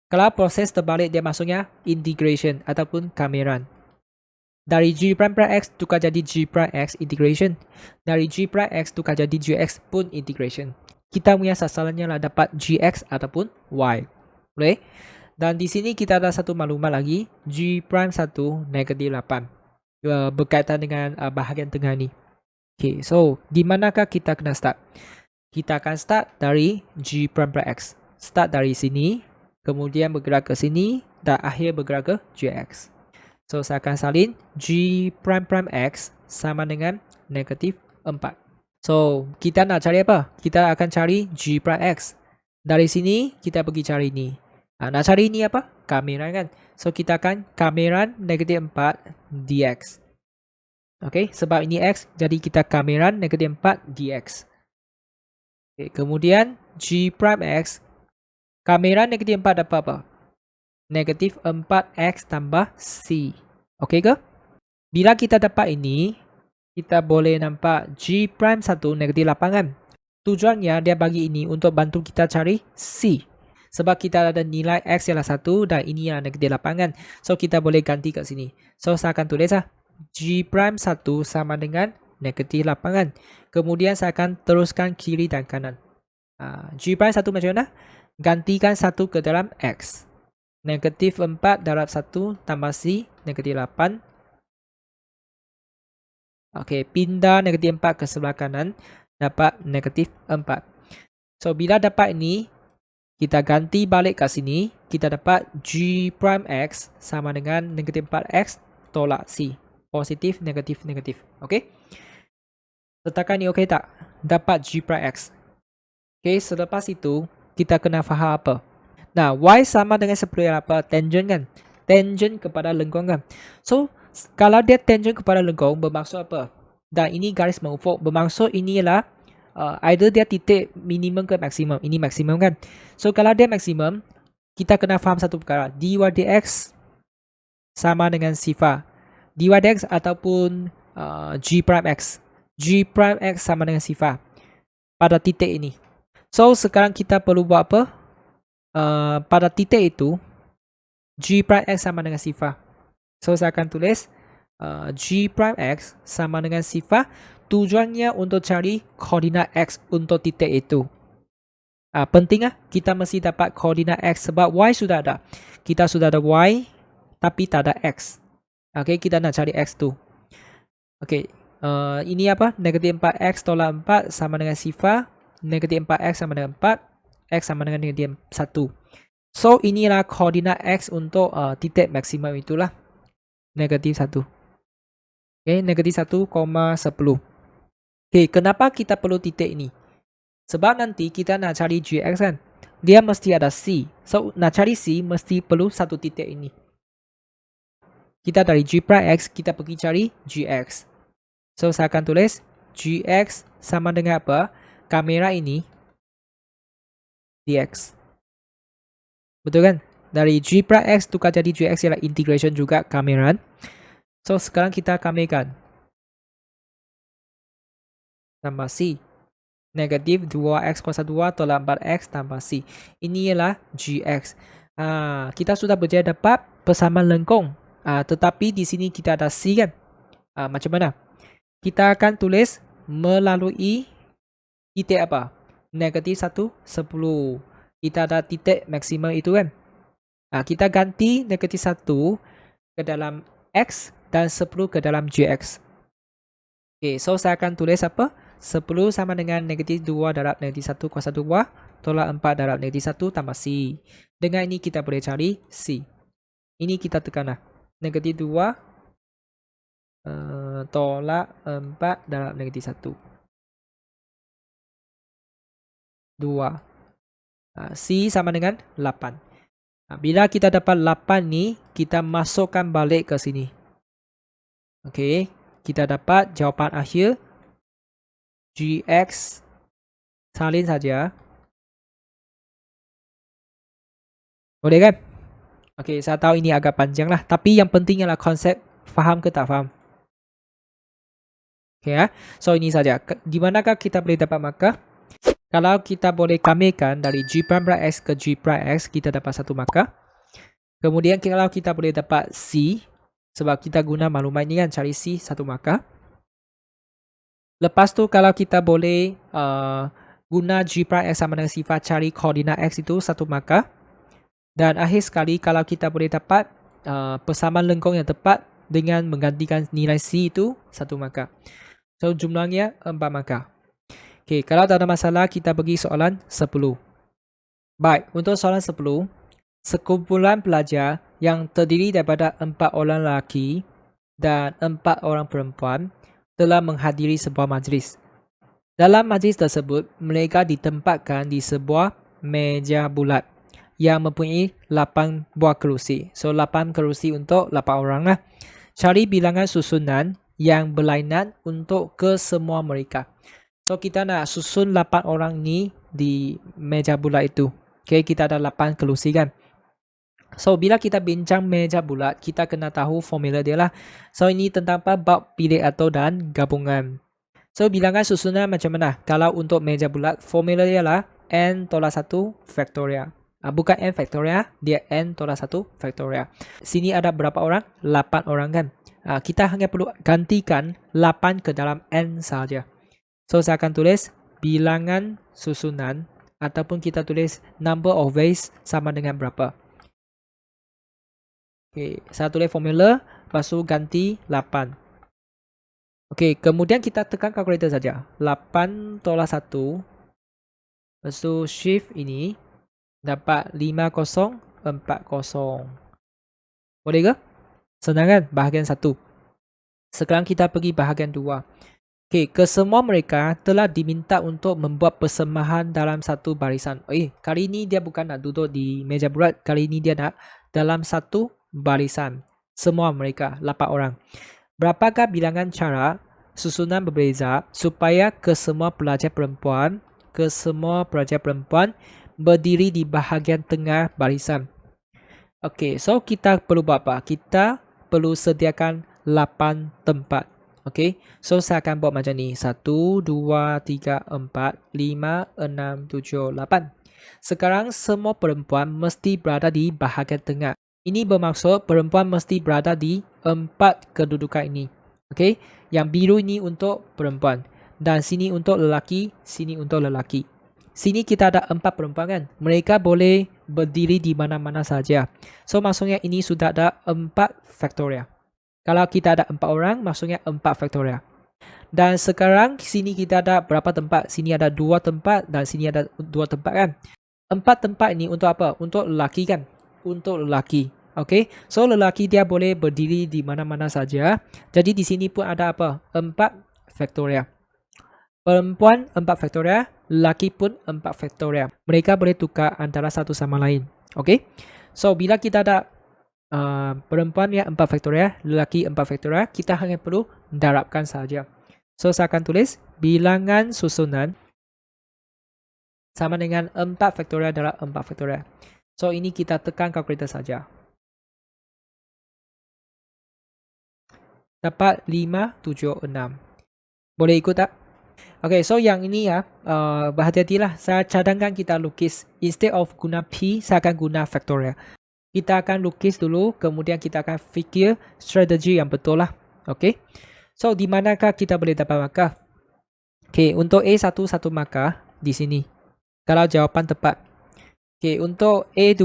Kalau proses terbalik dia maksudnya integration ataupun kameran. Dari G prime prime X tukar jadi G prime X integration. Dari G prime X tukar jadi GX pun integration. Kita punya sasarannya lah dapat GX ataupun Y. Boleh? Dan di sini kita ada satu maklumat lagi. G prime 1 negatif 8. Berkaitan dengan bahagian tengah ni. Okay, so di manakah kita kena start? Kita akan start dari G prime prime X. Start dari sini. Kemudian bergerak ke sini. Dan akhir bergerak ke GX. So, saya akan salin G prime prime X sama dengan negatif 4. So, kita nak cari apa? Kita akan cari G prime X. Dari sini, kita pergi cari ni. Nak cari ni apa? Kameran kan? So, kita akan kameran negatif 4 dx. Okay, sebab ini X, jadi kita kameran negatif 4 dx. Okay, kemudian G prime X. Kameran negatif 4 dapat apa? Negatif 4x tambah C. Okey ke? Bila kita dapat ini, kita boleh nampak G prime 1 negatif 8 kan? Tujuannya dia bagi ini untuk bantu kita cari C. Sebab kita ada nilai X ialah 1 dan ini ialah negatif 8 kan? So, kita boleh ganti kat sini. So, saya akan tulis lah. G prime 1 sama dengan negatif 8 kan? Kemudian, saya akan teruskan kiri dan kanan. G prime 1 macam mana? Gantikan 1 ke dalam X. Negatif 4 darab 1 tambah C, negatif 8. Okey, pindah negatif 4 ke sebelah kanan, dapat negatif 4. So, bila dapat ini, kita ganti balik kat sini, kita dapat G prime X sama dengan negatif 4X tolak C. Positif, negatif, negatif. Okey? Letakkan ni okey tak? Dapat G prime X. Okey, selepas itu, kita kena faham apa? Nah, Y sama dengan 10 ialah apa? Tangent kan? Tangent kepada lengkung kan? So, kalau dia tangent kepada lengkung, bermaksud apa? Dan ini garis mengufuk. Bermaksud ini ialah either dia titik minimum ke maksimum. Ini maksimum kan? So, kalau dia maksimum, kita kena faham satu perkara. dy dx sama dengan sifar. dy dx ataupun G prime X. G prime X sama dengan sifar. Pada titik ini. So, sekarang kita perlu buat apa? Pada titik itu G prime X sama dengan sifar. So, saya akan tulis G prime X sama dengan sifar tujuannya untuk cari koordinat X untuk titik itu. Penting kita mesti dapat koordinat X sebab Y sudah ada. Kita sudah ada Y tapi tak ada X. Okay, kita nak cari X tu. Okay, ini apa? Negatif 4X tolak 4 sama dengan sifar. Negatif 4X sama dengan 4. X sama dengan negatif 1. So, inilah koordinat X untuk titik maksimum itulah. Negatif 1. Okay, negatif 1,10. Okay, kenapa kita perlu titik ini? Sebab nanti kita nak cari Gx kan. Dia mesti ada C. So, nak cari C mesti perlu satu titik ini. Kita dari G prime X, kita pergi cari Gx. So, saya akan tulis Gx sama dengan apa? Kamera ini dx. Betul kan? Dari G prime X tukar jadi Gx ialah integration juga kamera. So, sekarang kita kamerkan. Tambah C. Negatif 2x kuasa 2 tolak 4x tambah C. Ini ialah Gx. Kita sudah berjaya dapat persamaan lengkung. Tetapi di sini kita ada C kan? Macam mana? Kita akan tulis melalui titik apa? Negatif 1, 10. Kita ada titik maksimum itu kan? Kita ganti negatif 1 ke dalam X dan 10 ke dalam Gx. Okay, so saya akan tulis apa? 10 sama dengan negatif 2 darab negatif 1 kuasa 2 tolak 4 darab negatif 1 tambah C. Dengan ini kita boleh cari C. Ini kita tekan lah. Negatif 2 tolak 4 darab negatif 1. 2. C sama dengan 8. Bila kita dapat 8 ni, kita masukkan balik ke sini. Okay, kita dapat jawapan akhir. Gx salin saja. Boleh kan? Okay, saya tahu ini agak panjang lah. Tapi yang penting ialah konsep faham ke tak faham. Okay So ini saja. Di manakah kita boleh dapat markah? Kalau kita boleh kamirkan dari G prime X ke G prime X, kita dapat satu markah. Kemudian kalau kita boleh dapat C, sebab kita guna maklumat ini kan, cari C satu markah. Lepas tu kalau kita boleh guna G prime X sama dengan sifar cari koordinat X itu satu markah. Dan akhir sekali kalau kita boleh dapat persamaan lengkung yang tepat dengan menggantikan nilai C itu satu markah. So jumlahnya 4 markah. Okay, kalau tak ada masalah kita pergi soalan 10. Baik, untuk soalan 10, sekumpulan pelajar yang terdiri daripada 4 orang lelaki dan 4 orang perempuan telah menghadiri sebuah majlis. Dalam majlis tersebut, mereka ditempatkan di sebuah meja bulat yang mempunyai 8 buah kerusi. So, 8 kerusi untuk 8 orang lah. Cari bilangan susunan yang berlainan untuk kesemua mereka. So, kita nak susun 8 orang ni di meja bulat itu. Okay, kita ada 8 kerusi kan. So, bila kita bincang meja bulat, kita kena tahu formula dia lah. So, ini tentang apa? Bab pilih atau dan gabungan. So, bilangan susunan macam mana? Kalau untuk meja bulat, formula dia lah n tolak 1 faktorial. Bukan n faktorial, dia n tolak 1 faktorial. Sini ada berapa orang? 8 orang kan? Kita hanya perlu gantikan 8 ke dalam n saja. So, saya akan tulis bilangan susunan ataupun kita tulis number of ways sama dengan berapa. Okay, saya tulis formula, lepas tu ganti 8. Okay, kemudian kita tekan kalkulator saja. 8 tolak 1. Lepas tu shift ini. Dapat 5040. Boleh ke? Senang kan? Bahagian 1. Sekarang kita pergi bahagian 2. Okay, kesemua mereka telah diminta untuk membuat persembahan dalam satu barisan. Kali ini dia bukan nak duduk di meja bulat. Kali ini dia nak dalam satu barisan. Semua mereka, 8 orang. Berapakah bilangan cara susunan berbeza supaya kesemua pelajar perempuan berdiri di bahagian tengah barisan? Okay, so kita perlu buat apa? Kita perlu sediakan 8 tempat. Okay, so saya akan buat macam ni. 1, 2, 3, 4, 5, 6, 7, 8. Sekarang semua perempuan mesti berada di bahagian tengah. Ini bermaksud perempuan mesti berada di 4 kedudukan ini. Okey, yang biru ini untuk perempuan. Dan sini untuk lelaki, sini untuk lelaki. Sini kita ada 4 perempuan kan. Mereka boleh berdiri di mana-mana saja. So, maksudnya ini sudah ada 4 faktorial. Kalau kita ada 4 orang, maksudnya 4 faktorial. Dan sekarang sini kita ada berapa tempat? Sini ada 2 tempat dan sini ada 2 tempat kan. 4 tempat ini untuk apa? Untuk lelaki kan. Untuk lelaki. Okay, so lelaki dia boleh berdiri di mana-mana saja. Jadi di sini pun ada apa? 4 faktorial. Perempuan 4 faktorial, lelaki pun 4 faktorial. Mereka boleh tukar antara satu sama lain. Okay, so bila kita ada perempuan yang 4 faktorial, lelaki 4 faktorial, kita hanya perlu darabkan saja. So saya akan tulis bilangan susunan sama dengan 4 faktorial darab 4 faktorial. So ini kita tekan kalkulator saja. Dapat 5, 7, 6. Boleh ikut tak? Okay, so yang ini ya, berhati-hatilah. Saya cadangkan kita lukis. Instead of guna P, saya akan guna faktorial. Kita akan lukis dulu, kemudian kita akan fikir strategi yang betul lah. Okay. So, di manakah kita boleh dapat markah? Okay, untuk A1, 1 markah di sini. Kalau jawapan tepat. Okay, untuk A2,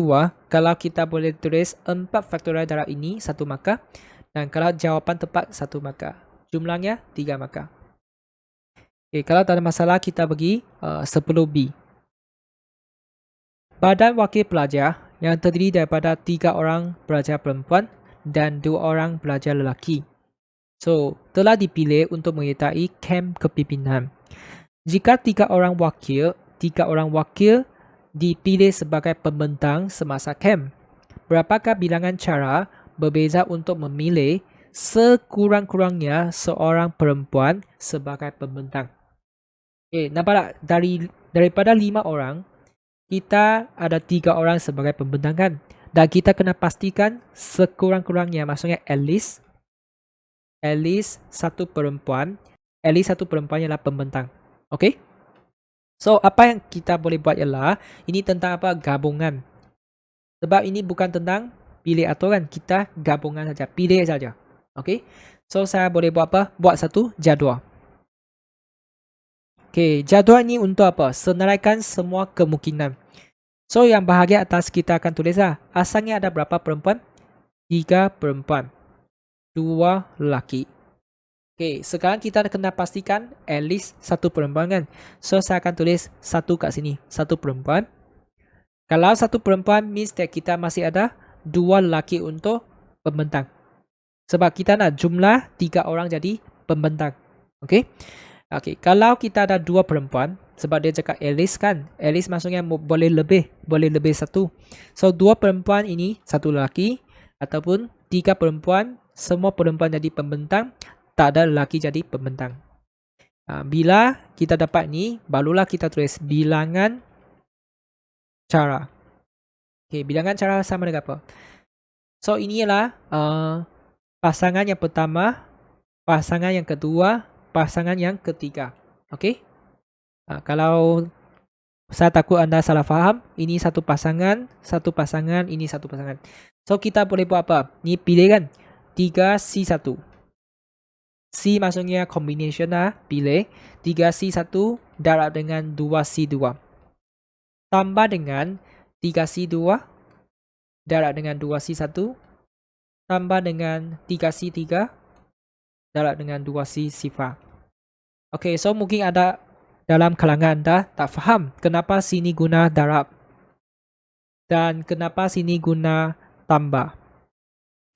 kalau kita boleh tulis 4 faktorial darab ini, 1 markah. Dan kalau jawapan tepat, 1 markah. Jumlahnya 3 markah. Okay, kalau tak ada masalah, kita bagi 10B. Badan wakil pelajar yang terdiri daripada 3 orang pelajar perempuan dan 2 orang pelajar lelaki. So, telah dipilih untuk menyertai kem kepimpinan. Jika 3 orang wakil dipilih sebagai pembentang semasa kem, berapakah bilangan cara berbeza untuk memilih sekurang-kurangnya seorang perempuan sebagai pembentang? Okay, nampak tak? Daripada 5 orang, kita ada 3 orang sebagai pembentang kan? Dan kita kena pastikan sekurang-kurangnya, maksudnya at least satu perempuan ialah pembentang. Okay? So, apa yang kita boleh buat ialah, ini tentang apa? Gabungan. Sebab ini bukan tentang pilih aturan, kita gabungan saja, pilih saja. Okay? So, saya boleh buat apa? Buat satu jadual. Okay, jadual ini untuk apa? Senaraikan semua kemungkinan. So, yang bahagian atas kita akan tulis lah. Asalnya ada berapa perempuan? 3 perempuan. 2 lelaki. Okay, sekarang kita kena pastikan at least satu perempuan kan. So, saya akan tulis 1 kat sini. 1 perempuan. Kalau 1 perempuan means that kita masih ada 2 lelaki untuk pembentang. Sebab kita nak jumlah 3 orang jadi pembentang. Okay. Okay, kalau kita ada 2 perempuan, sebab dia cakap at least kan, at least maksudnya boleh lebih 1. So 2 perempuan ini 1 lelaki, ataupun 3 perempuan, semua perempuan jadi pembentang, tak ada lelaki jadi pembentang. Bila kita dapat ni, barulah kita tulis bilangan cara. Okay, bilangan cara sama dengan apa? So ini ialah pasangan yang pertama, pasangan yang kedua, pasangan yang ketiga. Okay. Kalau saya takut anda salah faham, ini satu pasangan, ini satu pasangan. So kita boleh buat apa? Ni pilih kan 3C1. C maksudnya combination lah, pilih 3C1 darab dengan 2C2. Tambah dengan 3C2 darab dengan 2C1 tambah dengan 3C3 darab dengan 2C0. Okay, so mungkin ada dalam kalangan anda tak faham kenapa sini guna darab dan kenapa sini guna tambah.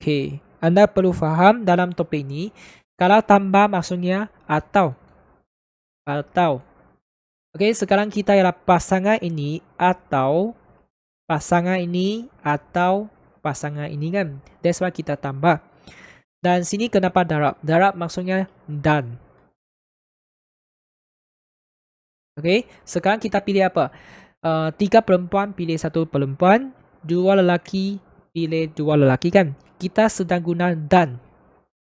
Okay, anda perlu faham dalam topik ini, kalau tambah maksudnya atau. Okay, sekarang kita ialah pasangan ini atau pasangan ini atau pasangan ini kan. That's why kita tambah. Dan sini kenapa darab? Darab maksudnya dan. Okay, sekarang kita pilih apa? 3 perempuan pilih 1 perempuan, 2 lelaki pilih 2 lelaki kan. Kita sedang guna dan.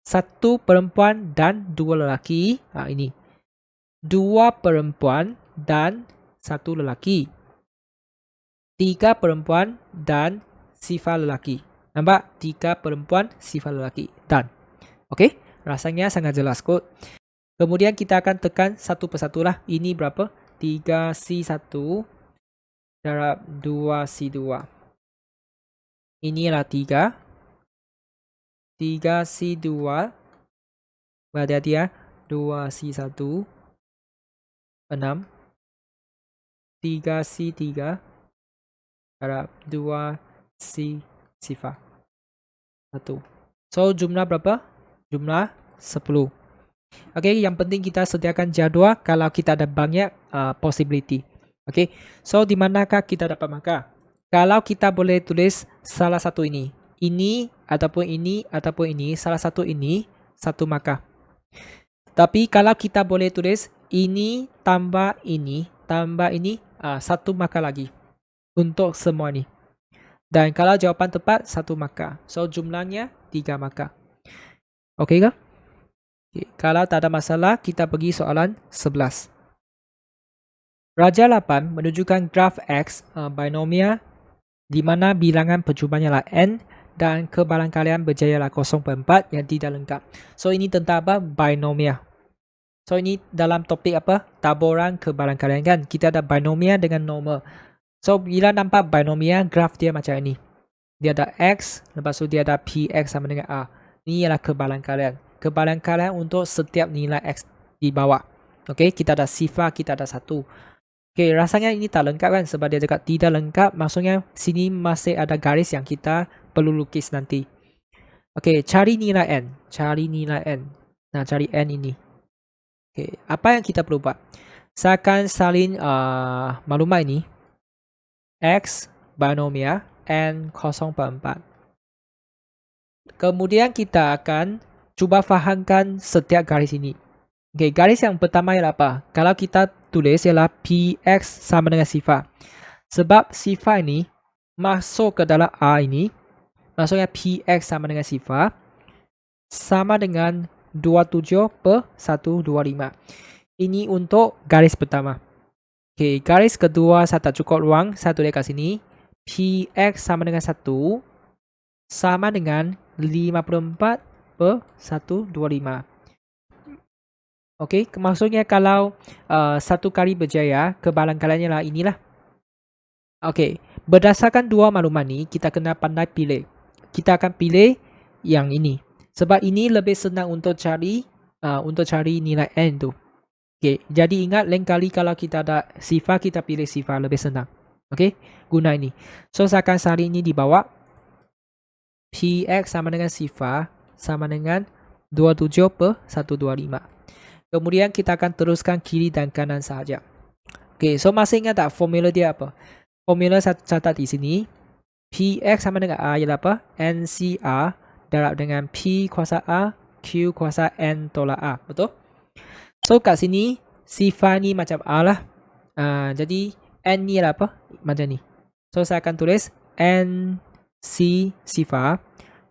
1 perempuan dan 2 lelaki. Ini. 2 perempuan dan 1 lelaki. 3 perempuan dan sifar lelaki. Nampak? 3 perempuan, sifar lelaki. Dan. Okay? Rasanya sangat jelas kot. Kemudian kita akan tekan satu persatu lah. Ini berapa? 3C1 darab 2C2. Inilah 3. 3C2. Berhati-hati ya. 2C1. 6. 3C3 darab 2C sifar 1. So jumlah berapa? Jumlah 10. Okay, yang penting kita sediakan jadual kalau kita ada banyak possibility. Okay, so di manakah kita dapat markah? Kalau kita boleh tulis salah satu ini ataupun ini, salah satu ini, satu markah. Tapi kalau kita boleh tulis ini tambah ini, satu markah lagi untuk semua ni. Dan kalau jawapan tepat, satu markah. So jumlahnya 3 markah. Okay ke? Okay. Kalau tak ada masalah, kita pergi soalan 11. Raja 8 menunjukkan graf X binomial di mana bilangan percubaan ialah n dan kebarangkalian berjaya ialah 0.4 yang tidak lengkap. So ini tentang apa? Binomial. So ini dalam topik apa? Taburan kebarangkalian kan. Kita ada binomial dengan normal. So bila nampak binomial, graf dia macam ini. Dia ada X, lepas tu dia ada PX sama dengan A. Ini ialah kebarangkalian. Kebarangkalian untuk setiap nilai X di bawah. Okay, kita ada sifar, kita ada 1. Okay, rasanya ini tak lengkap kan. Sebab dia cakap tidak lengkap. Maksudnya sini masih ada garis yang kita perlu lukis nanti. Okay, cari nilai N. Cari nilai N. Nah, cari N ini. Okay, apa yang kita perlu buat? Saya akan salin maklumat ini. X binomial N 0.4. Kemudian kita akan cuba fahamkan setiap garis ini. Okay, garis yang pertama ialah apa? Kalau kita tulis ialah PX sama dengan sifar. Sebab sifar ini masuk ke dalam A ini. Maksudnya PX sama dengan sifar. Sama dengan 27/125. Ini untuk garis pertama. Okay, garis kedua saya tak cukup ruang. Saya tulis kat sini. PX sama dengan 1. Sama dengan 54/125. Okay, maksudnya kalau satu kali berjaya, kebarangkaliannya lah inilah. Okay, berdasarkan dua maklumat ni, kita kena pandai pilih. Kita akan pilih yang ini. Sebab ini lebih senang untuk cari nilai N tu. Okay, jadi ingat lain kali kalau kita ada sifar, kita pilih sifar lebih senang. Okay, guna ini. So saya akan salin ini di bawah. PX sama dengan sifar sama dengan 27/125. Kemudian kita akan teruskan kiri dan kanan sahaja. Okay, so masih ingat tak formula dia apa? Formula saya catat di sini. PX sama dengan A ialah apa? NCR darab dengan P kuasa A, Q kuasa N tolak A. Betul? So kat sini, sifar ni macam A lah. Jadi N ni ialah apa? Macam ni. So saya akan tulis NC sifar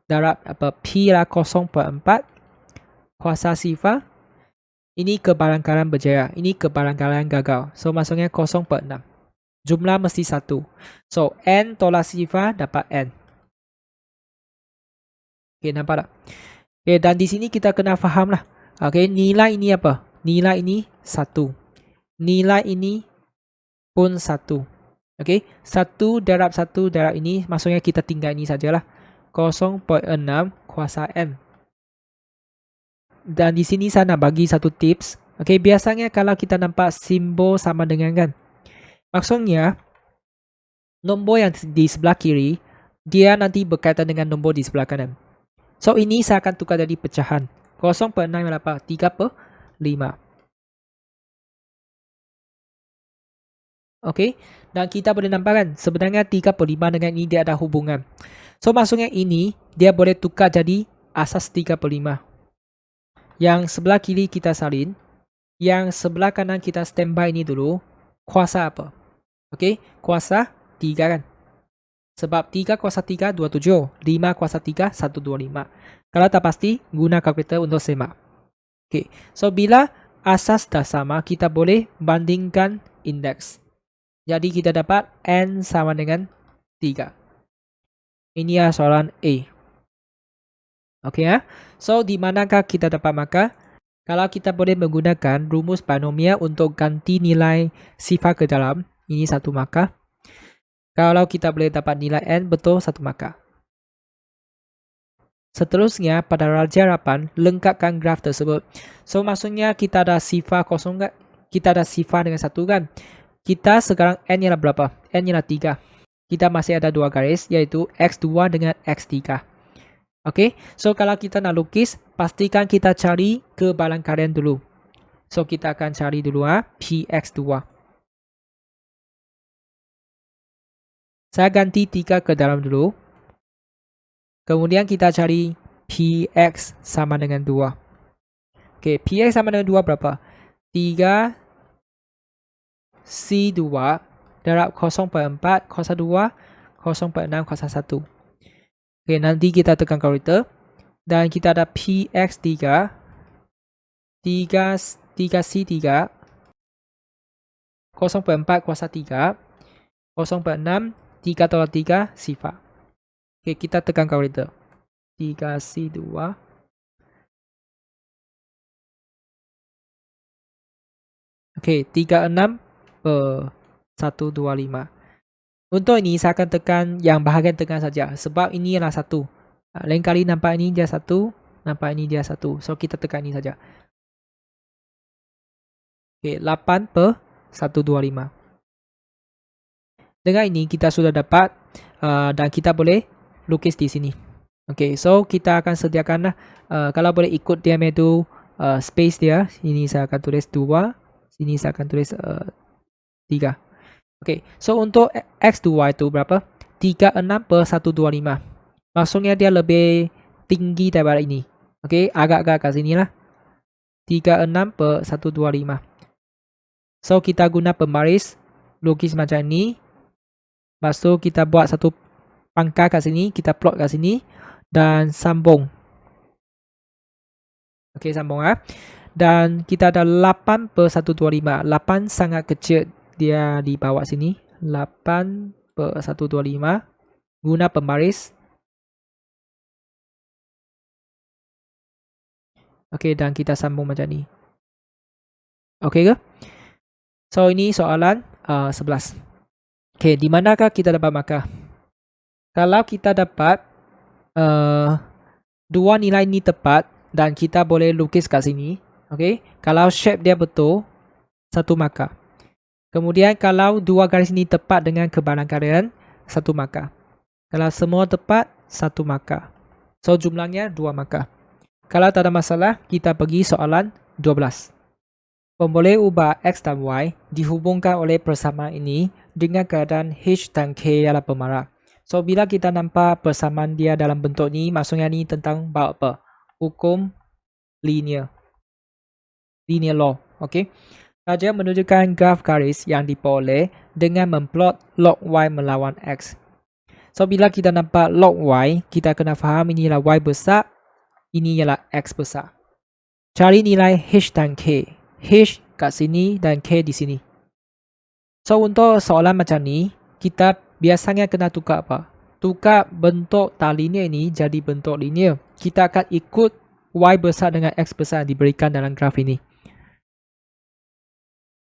darab apa? P lah 0.4 kuasa sifar. Ini kebarangkalian berjaya. Ini kebarangkalian gagal. So maksudnya 0.6. Jumlah mesti 1. So N tolak sifar dapat N. Okay, nampak tak? Okay, dan di sini kita kena faham lah. Okay, nilai ini apa? Nilai ini 1. Nilai ini pun 1. Okay, 1 darab 1 darab ini. Maksudnya kita tinggal ini sajalah. 0.6 kuasa N. Dan di sini saya nak bagi satu tips. Okay, biasanya kalau kita nampak simbol sama dengan kan. Maksudnya, nombor yang di sebelah kiri, dia nanti berkaitan dengan nombor di sebelah kanan. So, ini saya akan tukar jadi pecahan. 0.6 ialah apa? 3/5. Okay, dan kita boleh nampak kan, sebenarnya 3/5 dengan ini dia ada hubungan. So, maksudnya ini, dia boleh tukar jadi asas 3/5. Yang sebelah kiri kita salin. Yang sebelah kanan kita standby ini dulu. Kuasa apa? Okay, kuasa 3 kan? Sebab 3 kuasa 3, 27. 5 kuasa 3, 125. Kalau tak pasti, guna kalkulator untuk semak. Okay, so bila asas dah sama, kita boleh bandingkan indeks. Jadi kita dapat N sama dengan 3. Ini adalah soalan A. Okey ya. So di manakah kita dapat markah? Kalau kita boleh menggunakan rumus binomial untuk ganti nilai sifar ke dalam, ini satu markah. Kalau kita boleh dapat nilai n betul, satu markah. Seterusnya, pada rajarapan, lengkapkan graf tersebut. So, maksudnya kita ada sifar kosong kan? Kita ada sifar dengan satu kan? Kita sekarang n ialah berapa? N ialah 3. Kita masih ada dua garis, iaitu x2 dengan x3. Okay, so kalau kita nak lukis, pastikan kita cari kebalangkalian dulu. So, kita akan cari dulu px2. Saya ganti 3 ke dalam dulu. Kemudian kita cari px sama dengan 2. Okay, px sama dengan 2 berapa? 3 C2 darab 0.4 cos 2 0.6 cos 1. Okay, nanti kita tekan kalkulator. Dan kita ada px3 3C3 0.4 kuasa 3 0.6 3 tolak 3 sifar. Okay, kita tekan kalkulator. 3C2 okay, 36 per 125. Untuk ini saya akan tekan yang bahagian tengah saja sebab ini ialah 1. Lain kali nampak ini dia 1, nampak ini dia 1. So kita tekan ini saja. Okay, 8 per 125. Dengan ini kita sudah dapat dan kita boleh lukis di sini. Okay, so kita akan sediakan kalau boleh ikut dia itu space dia. Ini saya akan tulis 2, sini saya akan tulis 3. Okay, so untuk x2 itu berapa? 36 per 125. Maksudnya dia lebih tinggi daripada ini. Okay, agak-agak kat sini lah. 36 per 125. So kita guna pembaris, lukis macam ni. Lepas tu kita buat satu pangkal kat sini, kita plot kat sini dan sambung. Okay, sambung Dan kita ada 8 per 125. 8 sangat kecil dia di bawah sini. 8 per 125. Guna pembaris. Okay, dan kita sambung macam ni. Okay ke? So, ini soalan 11. Okay, di manakah kita dapat markah? Kalau kita dapat dua nilai ni tepat dan kita boleh lukis kat sini. Okay, kalau shape dia betul, satu markah. Kemudian kalau dua garis ni tepat dengan kebalangkalian, satu markah. Kalau semua tepat, satu markah. So, jumlahnya 2 markah. Kalau tak ada masalah, kita pergi soalan 12. Pemboleh ubah X dan Y dihubungkan oleh persamaan ini dengan keadaan H dan K ialah pemarah. So, bila kita nampak persamaan dia dalam bentuk ni, maksudnya ni tentang apa? Hukum linear. Linear law. Okay. Saja menunjukkan graf garis yang diperoleh dengan memplot log Y melawan X. So, bila kita nampak log Y, kita kena faham ini ialah Y besar, ini ialah X besar. Cari nilai H dan K. H kat sini dan K di sini. So, untuk soalan macam ni, kita biasanya kena tukar apa? Tukar bentuk tak linear ini jadi bentuk linear. Kita akan ikut Y besar dengan X besar diberikan dalam graf ini.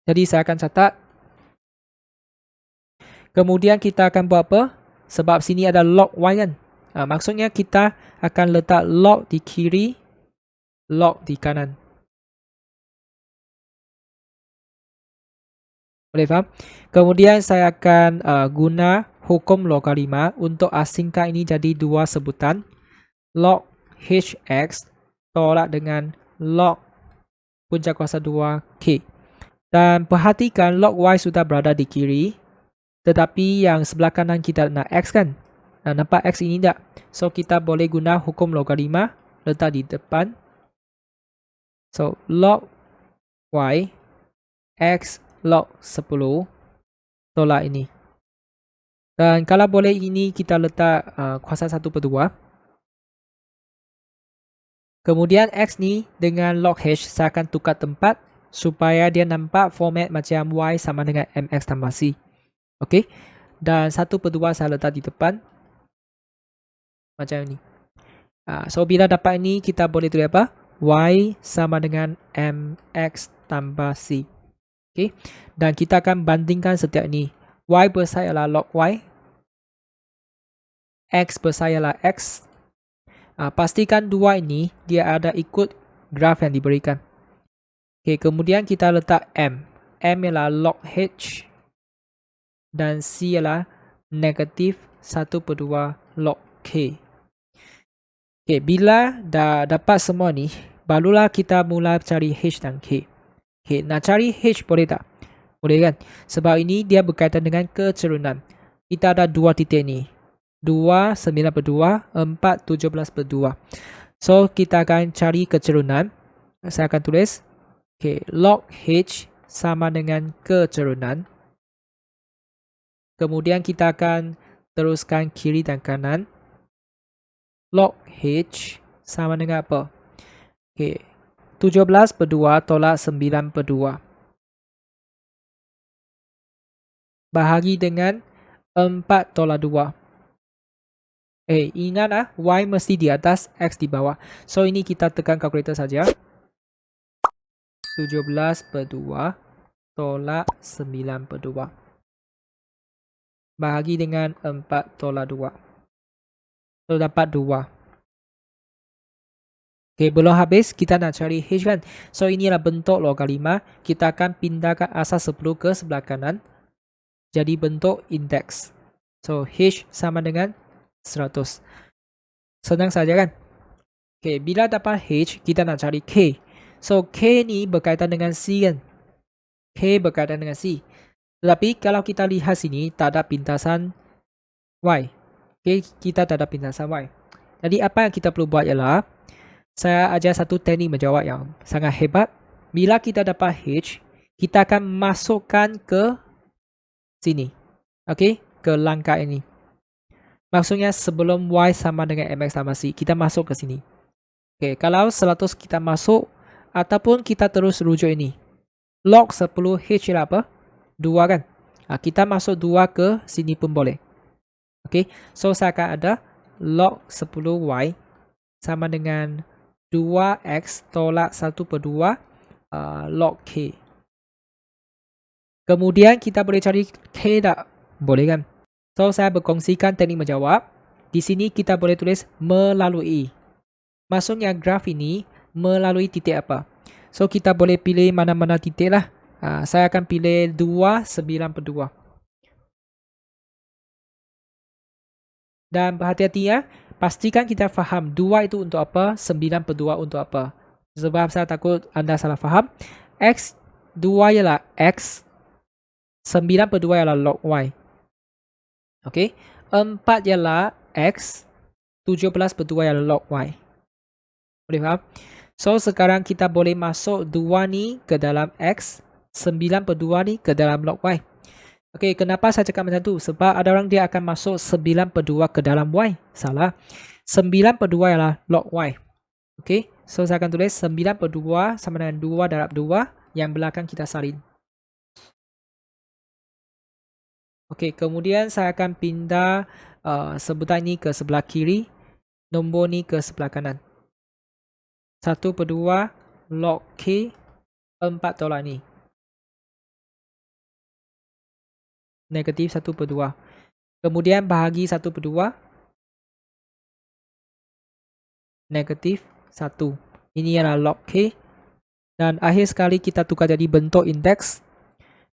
Jadi, saya akan catat. Kemudian, kita akan buat apa? Sebab sini ada log Y kan? Maksudnya, kita akan letak log di kiri, log di kanan. Boleh faham? Kemudian saya akan guna hukum logaritma untuk asingkan ini jadi dua sebutan. Log Hx tolak dengan log punca kuasa 2K. Dan perhatikan log Y sudah berada di kiri. Tetapi yang sebelah kanan kita nak X kan? Nampak X ini tak? So kita boleh guna hukum logaritma letak di depan. So log Y X log 10 tolak ini. Dan kalau boleh ini kita letak kuasa 1/2. Kemudian X ni dengan log H saya akan tukar tempat supaya dia nampak format macam Y sama dengan MX tambah C. Okay. Dan 1/2 saya letak di depan. Macam ni. So bila dapat ini kita boleh tulis apa? Y sama dengan mx tambah c. Okay. Dan kita akan bandingkan setiap ini. Y besar ialah log y. X besar ialah x. Pastikan dua ini dia ada ikut graf yang diberikan. Okay, kemudian kita letak m. M ialah log h. Dan c ialah negatif 1/2 log k. Okay, bila dah dapat semua ni, barulah kita mula cari h dan k. Okay, nak cari h boleh tak? Boleh kan? Sebab ini dia berkaitan dengan kecerunan. Kita ada dua titik ni. 2, 9/2, 4, 17/2. So, kita akan cari kecerunan. Saya akan tulis. Okay, log h sama dengan kecerunan. Kemudian kita akan teruskan kiri dan kanan. Log h sama dengan apa? Okay, 17/2 tolak 9/2. Bahagi dengan 4 tolak 2. Ingat y mesti di atas, x di bawah. So, ini kita tekan kalkulator saja. 17/2 tolak 9/2. Bahagi dengan 4 tolak 2. So, dapat 2. Okay, belum habis, kita nak cari h kan. So, ini adalah bentuk logaritma. Kita akan pindahkan asas 10 ke sebelah kanan. Jadi, bentuk indeks. So, h sama dengan 100. Senang saja kan? Okay, bila dapat h, kita nak cari k. So, k ni berkaitan dengan c kan? K berkaitan dengan c. Tetapi, kalau kita lihat sini, tak ada pintasan y. Okay, kita tak ada pintasan y. Jadi, apa yang kita perlu buat ialah, saya ajar satu teknik menjawab yang sangat hebat. Bila kita dapat h, kita akan masukkan ke sini. Okay, ke langkah ini. Maksudnya sebelum y sama dengan mx tambah c, kita masuk ke sini. Okay, kalau 100 kita masuk, ataupun kita terus rujuk ini. Log 10h ialah apa? 2 kan? Kita masuk 2 ke sini pun boleh. Okay, so saya akan ada log 10y sama dengan 2x tolak 1/2 log k. Kemudian kita boleh cari k tak? Boleh kan? So, saya berkongsikan teknik menjawab. Di sini kita boleh tulis melalui. Maksudnya graf ini melalui titik apa? So, kita boleh pilih mana-mana titik lah. Saya akan pilih 2, 9/2. Dan berhati-hati ya. Pastikan kita faham 2 itu untuk apa, 9/2 untuk apa. Sebab saya takut anda salah faham. X 2 ialah x. 9/2 ialah log y. Okay. 4 ialah x. 17/2 ialah log y. Boleh faham? So, sekarang kita boleh masuk 2 ni ke dalam x. 9/2 ni ke dalam log y. Okay, kenapa saya cakap macam tu? Sebab ada orang dia akan masuk 9/2 ke dalam y. Salah. 9/2 ialah log y. Okay, so saya akan tulis 9/2 sama dengan 2 darab 2. Yang belakang kita salin. Okay, kemudian saya akan pindah sebutan ini ke sebelah kiri. Nombor ni ke sebelah kanan. 1/2 log k 4 tolak ni. Negatif 1/2. Kemudian bahagi 1/2. Negatif 1. Ini adalah log k. Dan akhir sekali kita tukar jadi bentuk indeks.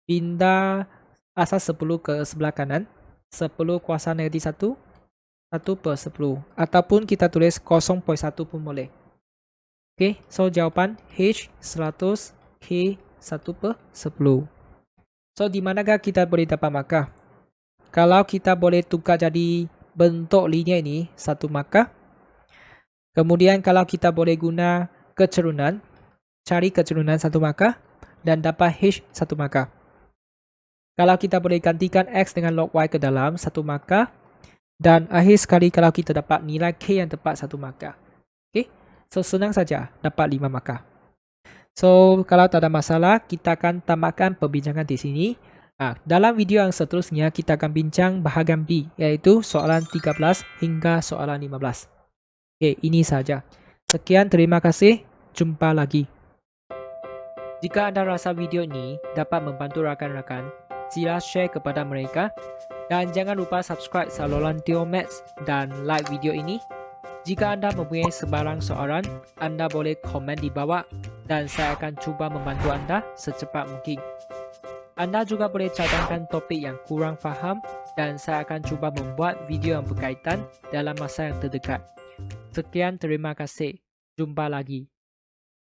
Pindah asas 10 ke sebelah kanan. 10 kuasa negatif 1. 1/10. Ataupun kita tulis 0.1 pun boleh. Okay, so jawapan H 100, K 1/10. So, di manakah kita boleh dapat markah? Kalau kita boleh tukar jadi bentuk linear ini, 1 markah. Kemudian, kalau kita boleh guna kecerunan, cari kecerunan 1 markah dan dapat H 1 markah. Kalau kita boleh gantikan X dengan log Y ke dalam 1 markah. Dan akhir sekali, kalau kita dapat nilai K yang tepat 1 markah. Okay, so senang saja dapat 5 markah. So, kalau tak ada masalah, kita akan tamatkan perbincangan di sini. Dalam video yang seterusnya, kita akan bincang bahagian B, iaitu soalan 13 hingga soalan 15. Oke, ini saja. Sekian, terima kasih. Jumpa lagi. Jika Anda rasa video ini dapat membantu rakan-rakan, sila share kepada mereka. Dan jangan lupa subscribe saluran Tio Maths dan like video ini. Jika Anda mempunyai sebarang soalan, Anda boleh komen di bawah dan saya akan cuba membantu Anda secepat mungkin. Anda juga boleh cadangkan topik yang kurang faham dan saya akan cuba membuat video yang berkaitan dalam masa yang terdekat. Sekian, terima kasih. Jumpa lagi.